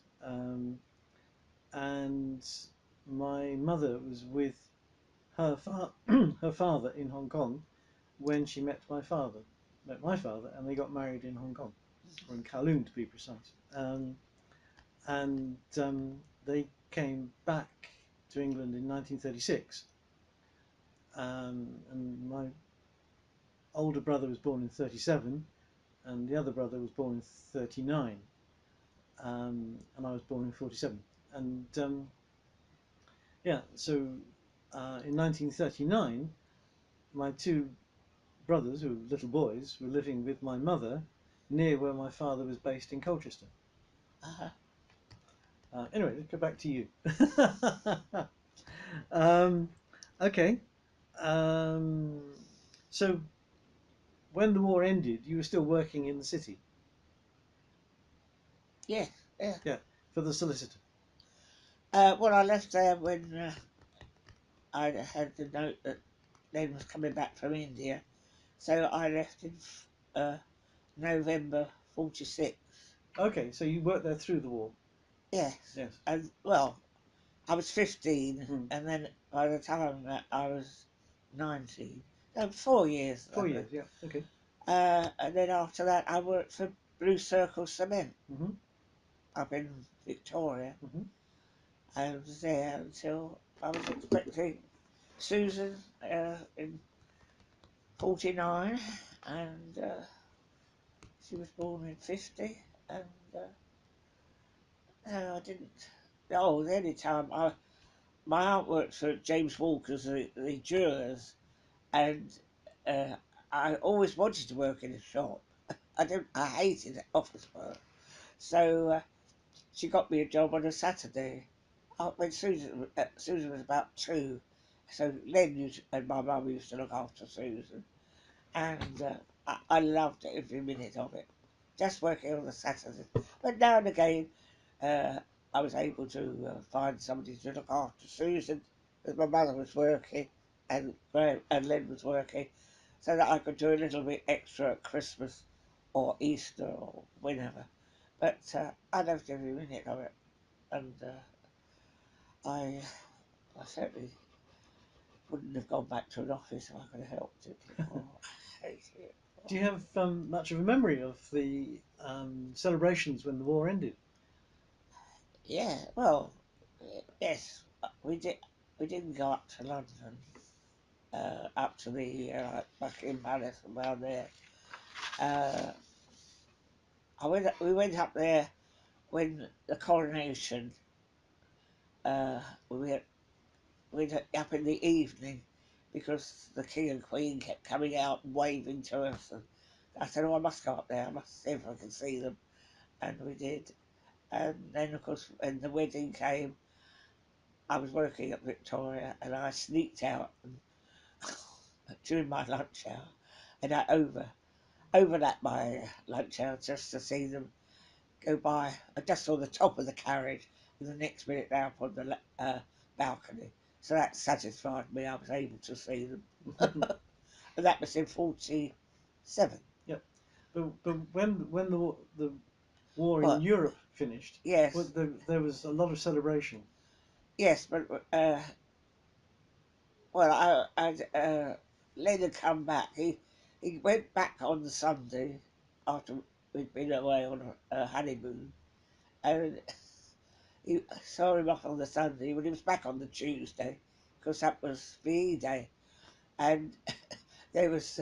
And my mother was with her father in Hong Kong when she met my father, and they got married in Hong Kong, or in Kowloon to be precise. And they came back to England in 1936. And my older brother was born in 37, and the other brother was born in 39, and I was born in 47. And yeah, so in 1939, my two brothers, who were little boys, were living with my mother near where my father was based in Colchester.
Uh-huh.
Anyway, let's go back to you. um, okay. Um, so when the war ended, you were still working in the city.
Yeah, yeah.
Yeah, for the solicitor.
Well, I left there when I had the note that Len was coming back from India, so I left in uh, November '46.
Okay, so you worked there through the war.
Yes,
Yes.
and well, I was 15,
Hmm.
and then by the time that I was 19, no, 4 years, I
4 years.
think.
Yeah. Okay.
And then after that, I worked for Blue Circle Cement
Hmm.
up in Victoria.
Hmm.
I was there until I was expecting Susan in '49, and she was born in '50, and no, I didn't. Oh, the only time my aunt worked for James Walker's, the jewellers, and uh, I always wanted to work in a shop. I hated office work, so she got me a job on a Saturday. When Susan was about 2, so Len and my mum used to look after Susan, and I loved every minute of it. Just working on the Saturdays, but now and again, uh, I was able to find somebody to look after Susan, because my mother was working and Graham and Len was working, so that I could do a little bit extra at Christmas or Easter or whenever. But I loved every minute of it, and I, I certainly wouldn't have gone back to an office if I could have helped it. Oh, I hate it.
Do you have much of a memory of the celebrations when the war ended?
Yeah, well, yes, we did. We didn't go up to London, up to the Buckingham Palace and around there. Uh, we went up there when the coronation. We went up in the evening because the king and queen kept coming out and waving to us. And I said, "Oh, I must go up there. I must see if I can see them." And we did. And then, of course, when the wedding came, I was working at Victoria, and I sneaked out and, during my lunch hour, and I overlapped my lunch hour just to see them go by. I just saw the top of the carriage, and the next minute they're up on the balcony. So that satisfied me. I was able to see them, and that was in '47.
Yep. But when the war in
What?
Europe finished,
Yes,
there was a lot of celebration.
yes, but well, Len had come back. He went back on the Sunday after we'd been away on a honeymoon, and he saw him off on the Sunday. When he was back on the Tuesday, because that was VE Day, and there was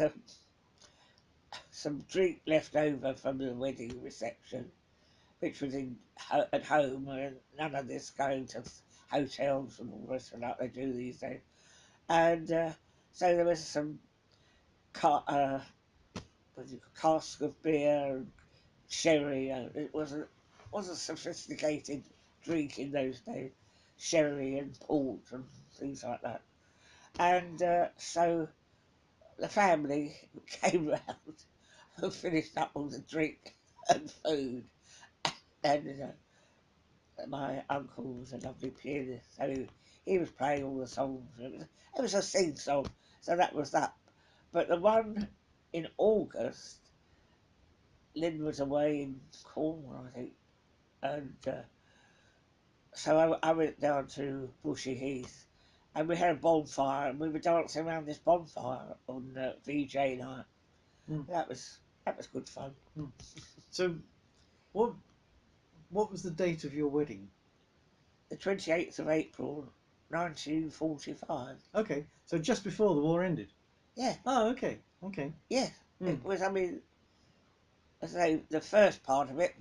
some drink left over from the wedding reception, which was at home, and none of this going to hotels and all the rest of that they do these days. And so there was some ca- uh, cask of beer and sherry. It wasn't sophisticated drink in those days. Sherry and port and things like that. And so the family came round and finished up all the drink and food. And my uncle was a lovely pianist, so he was playing all the songs. It was a sing song, so that was that. But the one in August, Lynn was away in Cornwall, I think, and so I went down to Bushy Heath, and we had a bonfire, and we were dancing around this bonfire on VJ night.
Mm,
That was good fun.
mm. So what what was the date of your wedding?
The 28th of April, 1945.
Okay, so just before the war ended.
Yeah,
Oh, okay, okay.
yeah.
Mm,
It was. I mean, as I say, the first part of it,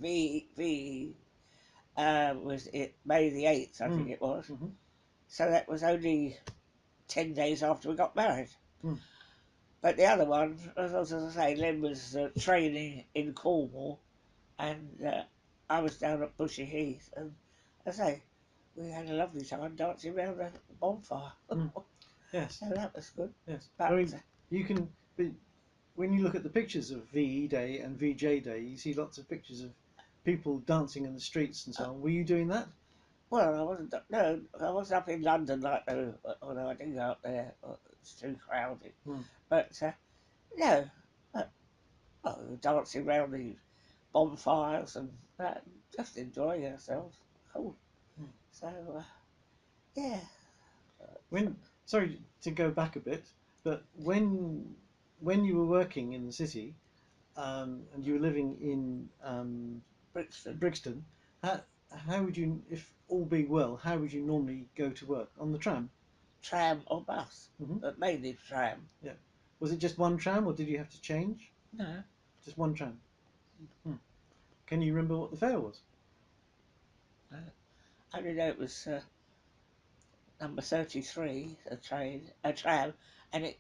was it May the 8th, I think
mm,
it was.
mm-hmm,
So that was only 10 days after we got married.
mm.
But the other one, as I say, Len was training in Cornwall, and I was down at Bushy Heath, and as I say, we had a lovely time dancing around a bonfire.
Mm. Yes,
So that was good.
yes. I
But
mean, you can. When you look at the pictures of VE Day and VJ Day, you see lots of pictures of people dancing in the streets and so on. Were you doing that?
well, I wasn't. No, I was up in London, like although I didn't go up there. It's too crowded.
Mm.
But no, uh, well, dancing around the bonfires and just enjoying ourselves. Cool.
Mm.
So yeah.
When sorry to go back a bit, but when you were working in the city and you were living in
Brixton,
Brixton, how how would you, if all being well, how would you normally go to work? On the tram?
tram or bus,
Hmm.
but mainly tram.
Yeah. Was it just one tram, or did you have to change?
No,
Just one tram. Hmm. Can you remember what the fare was?
no. I only know it was number 33, a tram, and it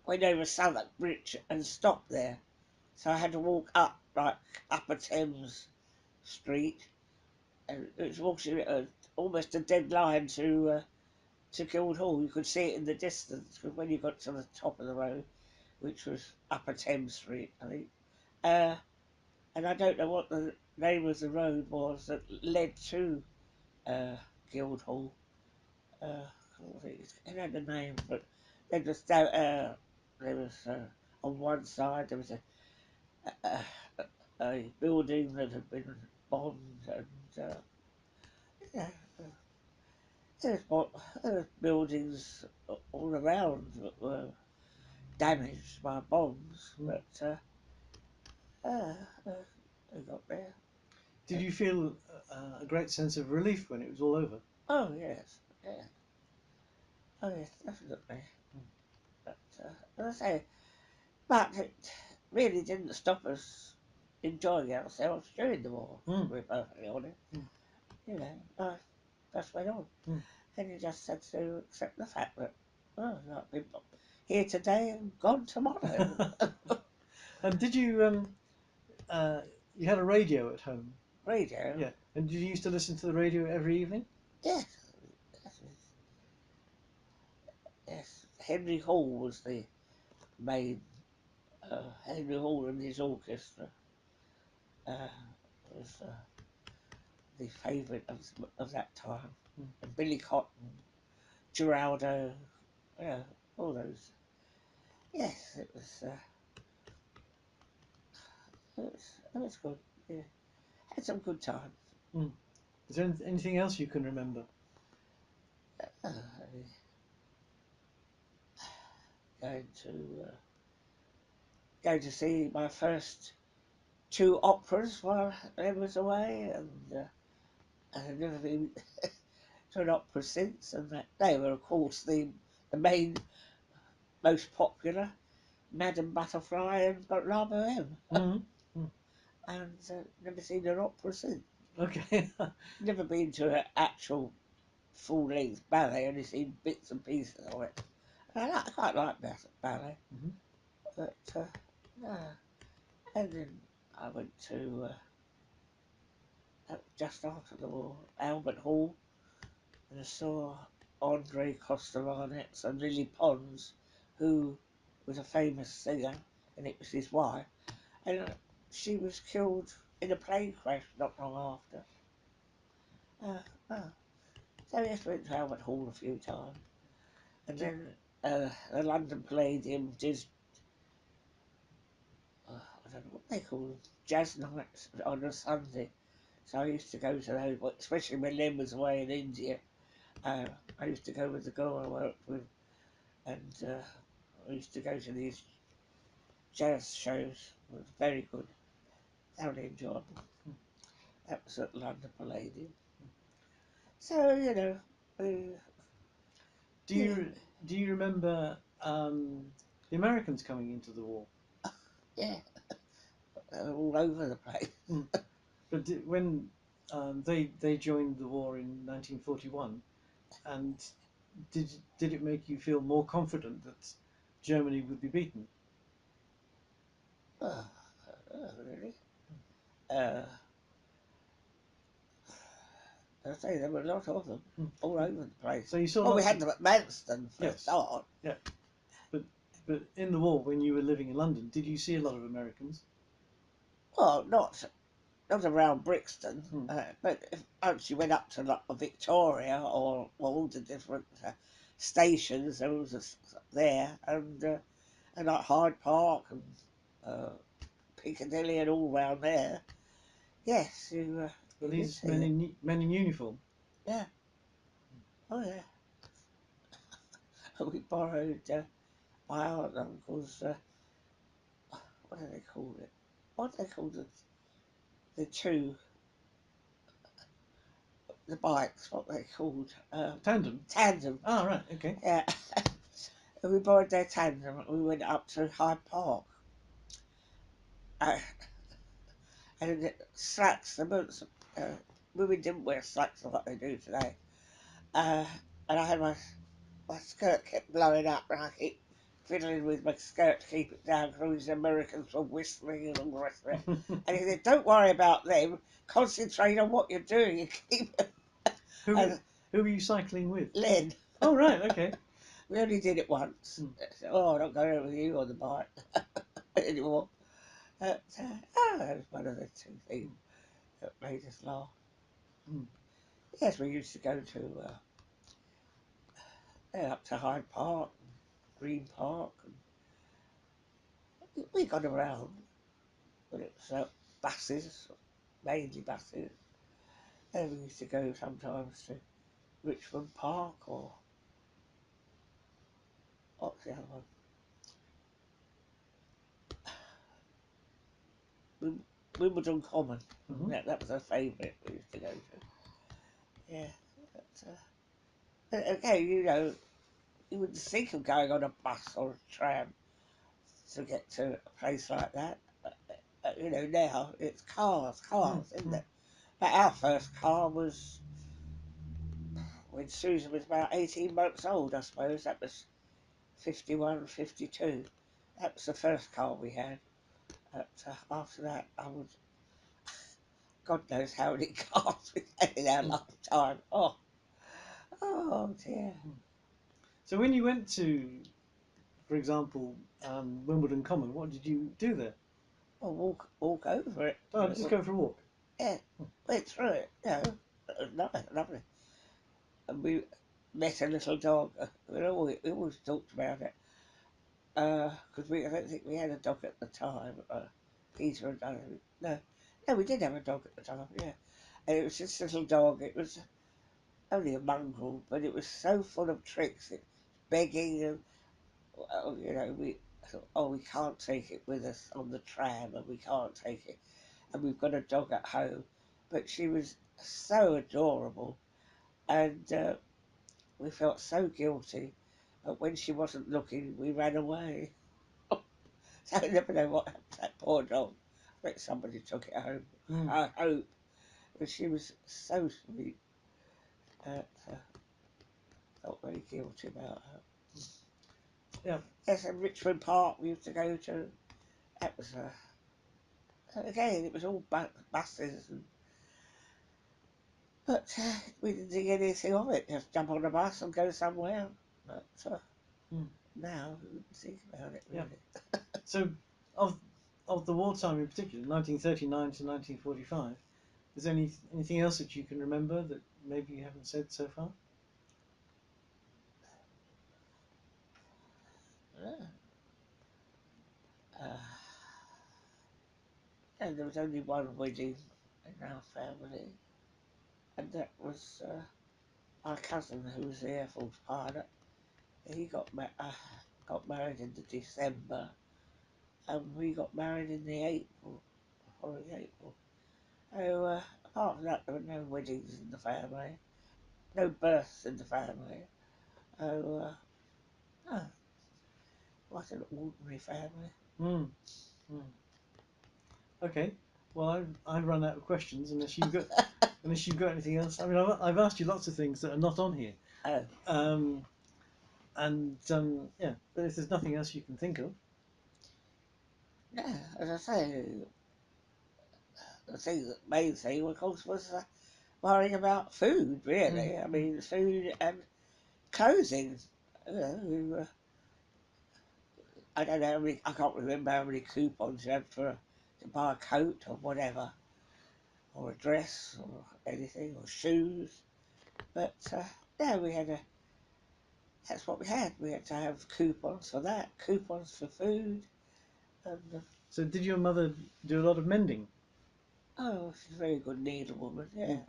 went over Southwark Bridge and stopped there. So I had to walk up, like, Upper Thames Street, and it was walking almost a dead line to Guildhall. You could see it in the distance, because when you got to the top of the road, which was Upper Thames Street, I think, uh, and I don't know what the name of the road was that led to uh, Guildhall. Uh, it had a name, but there was on one side there was a, a building that had been bombed, and yeah, there was buildings all around that were damaged by bombs,
Hmm.
but uh, uh, they got there.
Did you feel a great sense of relief when it was all over?
Oh yes, yeah, oh yes, definitely. But as I say, but it really didn't stop us enjoying ourselves during the war, to
Mm.
be perfectly honest.
Mm.
You know, life just went on.
Mm.
And you just had to accept the fact that, oh, I've been here today and gone tomorrow.
And did you uh, you had a radio at home?
Radio,
Yeah. And did you used to listen to the radio every evening?
yes, yes, yes. Henry Hall was the main, Henry Hall and his orchestra uh, was the favourite of that time.
Mm.
And Billy Cotton, Geraldo, yeah, all those. Yes, it was good. Yeah, had some good times.
Mm. Is there anything else you can remember?
Uh, going to going to see my first two operas while I was away, and I've never been to an opera since. And that they were, of course, the main, most popular, Madame Butterfly and La Boheme,
Mm. Mm.
and never seen an opera since.
Okay.
Never been to an actual full length ballet, only seen bits and pieces of it. I quite like ballet,
Mhm.
but no. And then I went to just after the war, Albert Hall, and I saw Andre Kostelanetz and Lily Pons, who was a famous singer, and it was his wife, and she was killed in a plane crash not long after. Uh, oh. So I just went to Albert Hall a few times, and
Did,
then the London Palladium did, I don't know what they call them, jazz nights on a Sunday. So I used to go to those, especially when Len was away in India. Uh, I used to go with the girl I worked with, and I used to go to these jazz shows. It was very good, thoroughly enjoyable. That was at London Palladium. So uh,
do
yeah,
you do you remember the Americans coming into the war?
yeah, they were all over the place.
Mm. But when they joined the war in 1941, and did it make you feel more confident that Germany would be beaten?
Really. Uh, I say there were a lot of them
Mm.
all over the place.
So you saw
Well, we
lots
had
of
them at Manston for a
yes,
start.
yeah. But in the war, when you were living in London, did you see a lot of Americans?
Well, not around Brixton,
Mm.
but once you went up to like Victoria or all the different stations, there was there and like Hyde Park and uh, Piccadilly and all round there. Yes,
Were
you did
these
see them.
men in uniform?
Yeah. Oh yeah. We borrowed my aunt and uncle's. What do they call it? What do they call the two the bikes? What are they called?
Tandem.
Tandem.
Ah, right. Okay.
Yeah. We borrowed their tandem. We went up to Hyde Park. Uh, and slacks. Women didn't wear slacks like they do today. Uh, and I had my skirt kept blowing up, and I keep fiddling with my skirt to keep it down because all these Americans were whistling and all the rest of it. And he said, "Don't worry about them. Concentrate on what you're doing and keep."
who
And
who were you cycling with?
Len,
Oh, right. Okay.
we only did it once.
Mm.
I said, "Oh, I'm not going over with you on the bike anymore." That was one of the two things that made us laugh.
Mm.
Yes, we used to go to up to Hyde Park, Green Park, and we got around. But it was buses, mainly buses. And we used to go sometimes to Richmond Park or what's the other one? Wimbledon Common.
Hmm.
That was our favourite we used to go to. Yeah. But again, you wouldn't think of going on a bus or a tram to get to a place like that. Now it's
Mm.
cars, isn't
Mm.
it? But our first car was when Susan was about 18 months old, I suppose. That was 51, 52. That was the first car we had. But after that, God knows how many cars we had in our
Mm.
lifetime. Oh dear.
Mm. So when you went to, for example, Wimbledon Common, what did you do there?
Well, walk over it.
Oh, just go for a walk.
Yeah, went through it. It was nice, lovely. And we met a little dog. We always talked about it because I don't think we had a dog at the time. Peter and no, we did have a dog at the time. Yeah, and it was this little dog. It was only a mongrel, but it was so full of tricks. It begging and we thought, oh, we can't take it with us on the tram, and we can't take it, and we've got a dog at home. But she was so adorable, and we felt so guilty. But when she wasn't looking, we ran away. So I never know what happened to that poor dog. I bet somebody took it home.
Mm.
I hope. But she was so sweet. I felt very guilty about her.
Yeah.
Yes, and Richmond Park we used to go to. That was again, it was all buses, but we didn't think anything of it. Just jump on a bus and go somewhere. But
Mm.
now we wouldn't think about it
Yeah.
really.
So of the wartime in particular, 1939 to 1945, is there anything else that you can remember that maybe you haven't said so far?
Yeah. Uh, and there was only one wedding in our family, and that was my cousin who was the Air Force pilot. He got married in the December, and we got married in the April, following April. So apart from that, there were no weddings in the family, no births in the family. Oh, oh what an ordinary family.
Mm. Mm. Okay. Well, I've run out of questions unless you've got anything else. I mean, I've asked you lots of things that are not on here.
Oh,
Um, and yeah, but if there's nothing else you can think of,
yeah, as I say, the thing, the main thing, of course, was worrying about food.
Mm,
Really, I
mm.
mean, food and clothing. You know, I don't know. I can't remember how many coupons you had for to buy a coat or whatever, or a dress or anything, or shoes. But yeah, we had a. That's what we had. We had to have coupons for that, coupons for food, and
So did your mother do a lot of mending?
oh, she's a very good needlewoman. Yeah,
Mm.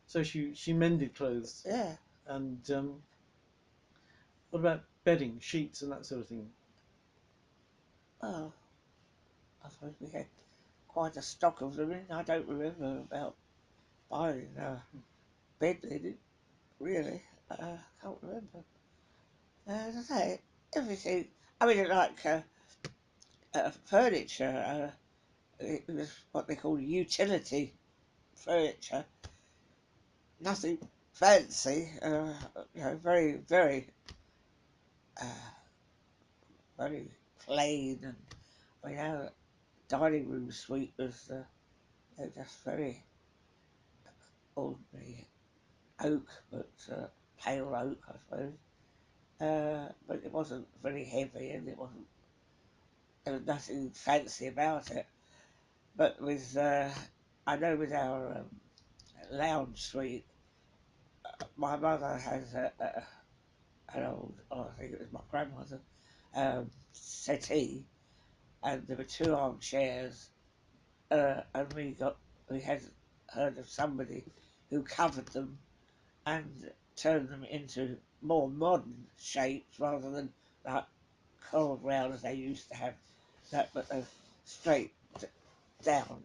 So she mended clothes.
yeah.
And what about bedding, sheets, and that sort of thing?
Well, I suppose we had quite a stock of them. I don't remember about buying bed linen. Really, can't remember. As I say, everything. I mean, like furniture. It was what they call utility furniture. Nothing fancy. Very, very, uh, very plain. And I mean, our dining room suite was just very ordinary oak, but pale oak, I suppose. But it wasn't very heavy, and it wasn't. There was nothing fancy about it. But with, I know with our lounge suite, my mother has an old, oh, I think it was my grandmother, settee, and there were two armchairs, and we had heard of somebody who covered them and turned them into more modern shapes rather than like curled round as they used to have that, but they're straight down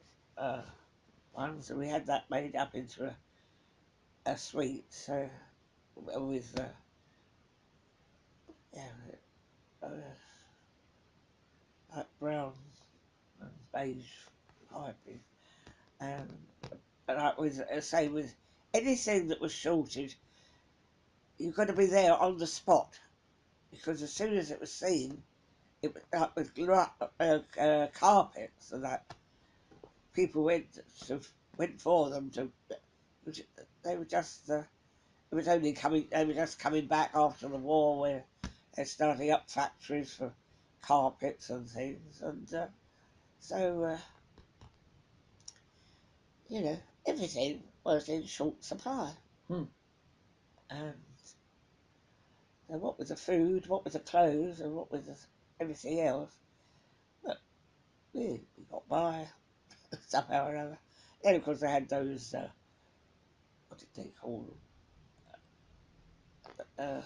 ones. And we had that made up into a suite, so with yeah, uh, like brown and beige piping, and like with say with anything that was shorted, you've got to be there on the spot because as soon as it was seen, it was like with carpets and that people went for them to. They were just it was only coming. They were just coming back after the war, where they're starting up factories for carpets and things, and so everything was in short supply.
Hmm.
And so what with the food, what with the clothes, and what with everything else, but we got by somehow or other. Then of course they had those what did they call them?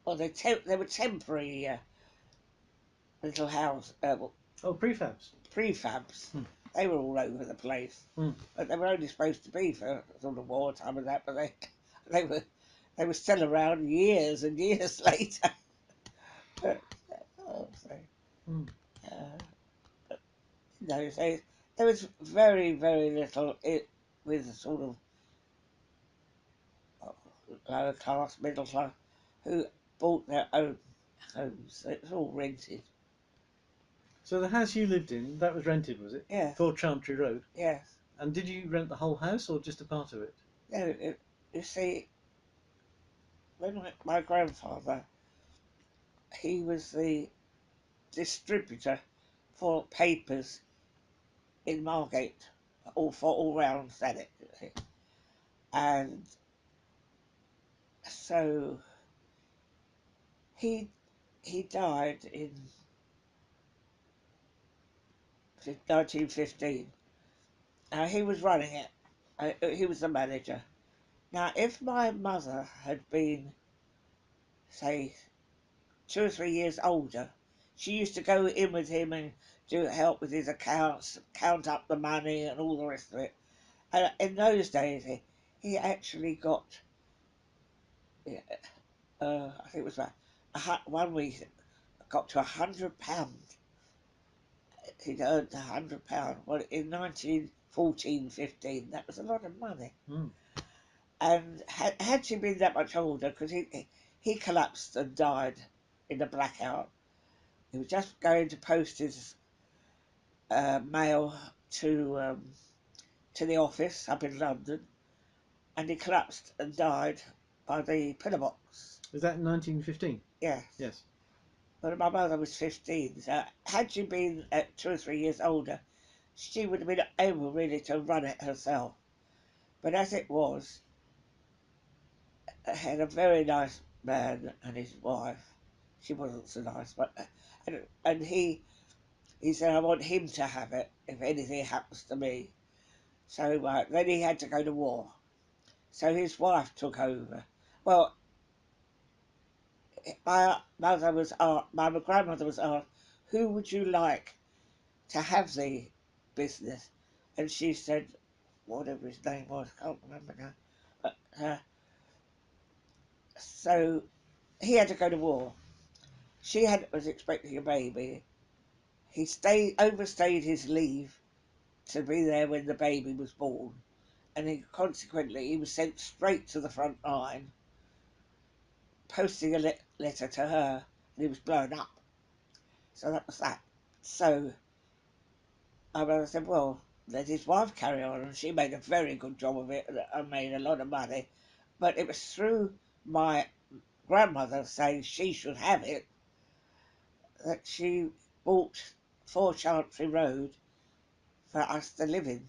Well, they were temporary little house
Oh, prefabs.
prefabs.
Hmm.
They were all over the place,
Hmm.
but they were only supposed to be for sort of wartime and that. But they were they were still around years and years later. But, oh, so,
Hmm.
uh, in those days, there was very very little with sort of lower class, middle class, who bought their own homes. It was all rented.
So the house you lived in, that was rented, was it?
Yes,
4 Chantry Road.
yes.
And did you rent the whole house or just a part of it?
No, you see, when my grandfather, he was the distributor for papers in Margate, all for all round Senate, and so he he died in 1915. He was running it. He was the manager. Now, if my mother had been, say, 2 or 3 years older, she used to go in with him and do help with his accounts, count up the money and all the rest of it. And in those days, he actually got, yeah, I think it was about one week, got to £100. He'd earned £100. Well, in 1914, 15, that was a lot of money.
Hmm.
And had she been that much older, because he collapsed and died in a blackout, he was just going to post his mail to the office up in London, and he collapsed and died by the pillar box.
Was that in 1915?
Yes.
Yes.
But my mother was 15, so had she been 2 or 3 years older, she would have been able really to run it herself. But as it was, I had a very nice man and his wife. She wasn't so nice, but and he said, I want him to have it if anything happens to me. So then he had to go to war. So his wife took over. Well, my grandmother was asked, who would you like to have the business? And she said, whatever his name was, I can't remember now. But so he had to go to war. Was expecting a baby. He overstayed his leave to be there when the baby was born, and consequently he was sent straight to the front line, posting a letter to her, and he was blown up. So that was that. So my brother said, well, let his wife carry on, and she made a very good job of it and made a lot of money. But it was through my grandmother saying she should have it that she bought 4 Chantry Road for us to live in.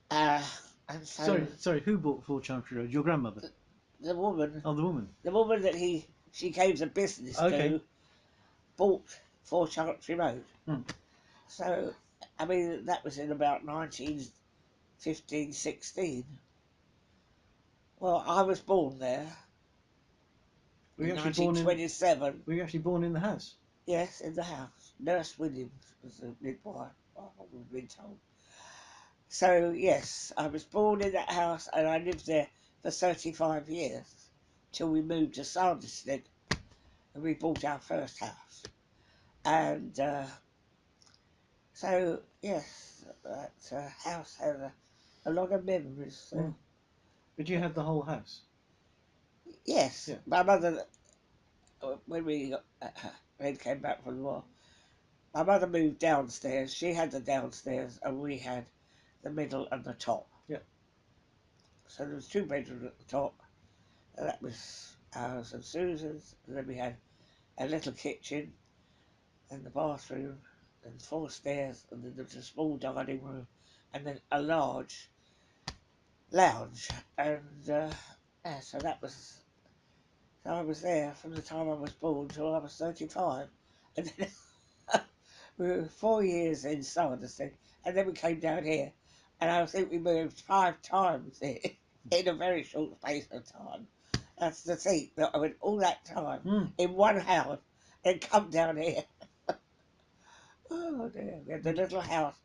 Uh, and so
Sorry. Who bought 4 Chantry Road? Your grandmother?
the woman,
Oh, the woman.
the woman that she gave the business
Okay.
to, bought 4 Chantry Road.
Hmm.
So, I mean, that was in about 1915, 16. Well, I was born there
Were you
in
actually born in?
1927.
Were you actually born in the house?
Yes, in the house. Nurse Williams was the midwife, we've been told. So, yes, I was born in that house and I lived there for 35 years till we moved to Sanderstead and we bought our first house. And so, yes, that house had a lot of memories.
Hmm. But you had the whole house?
Yes,
Yeah.
my mother, when when came back from the war, my mother moved downstairs. She had the downstairs and we had the middle and the top.
Yeah.
So there was 2 bedrooms at the top, and that was ours and Susan's. And then we had a little kitchen and the bathroom and 4 stairs, and then there was a small dining room and then a large lounge. And yeah, so I was there from the time I was born till I was 35. And then we were 4 years in Sanderson, and then we came down here, and I think we moved 5 times in a very short space of time. That's the thing, that I went all that time
Hmm.
in one house and come down here. Oh dear, we had the little house,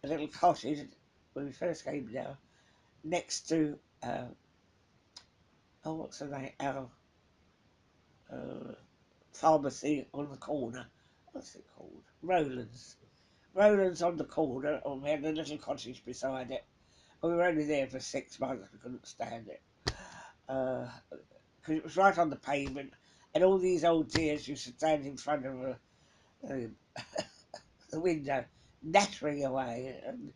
a little cottage when we first came down, next to, oh, what's the name? Our uh, pharmacy on the corner. What's it called? Roland's. Roland's on the corner, and we had a little cottage beside it. We were only there for 6 months, we couldn't stand it. Because it was right on the pavement, and all these old dears used to stand in front of the window, nattering away, and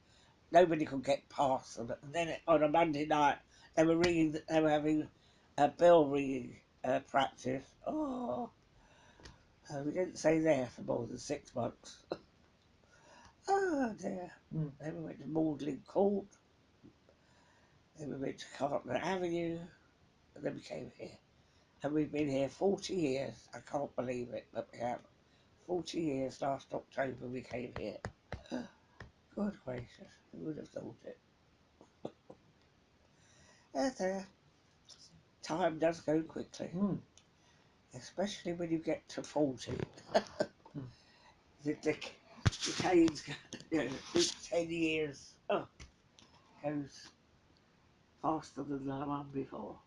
nobody could get past them. And then on a Monday night, they were having a bell ringing practice. Oh, we didn't stay there for more than 6 months. Oh dear.
Hmm.
Then we went to Magdalen Court, then we went to Carlton Avenue, and then we came here. And we've been here 40 years. I can't believe it, but we have. 40 years last October we came here. Good gracious, who would have thought it? Time does go quickly,
Hmm.
especially when you get to 40.
Hmm.
The decades, 10 years, goes faster than the one before.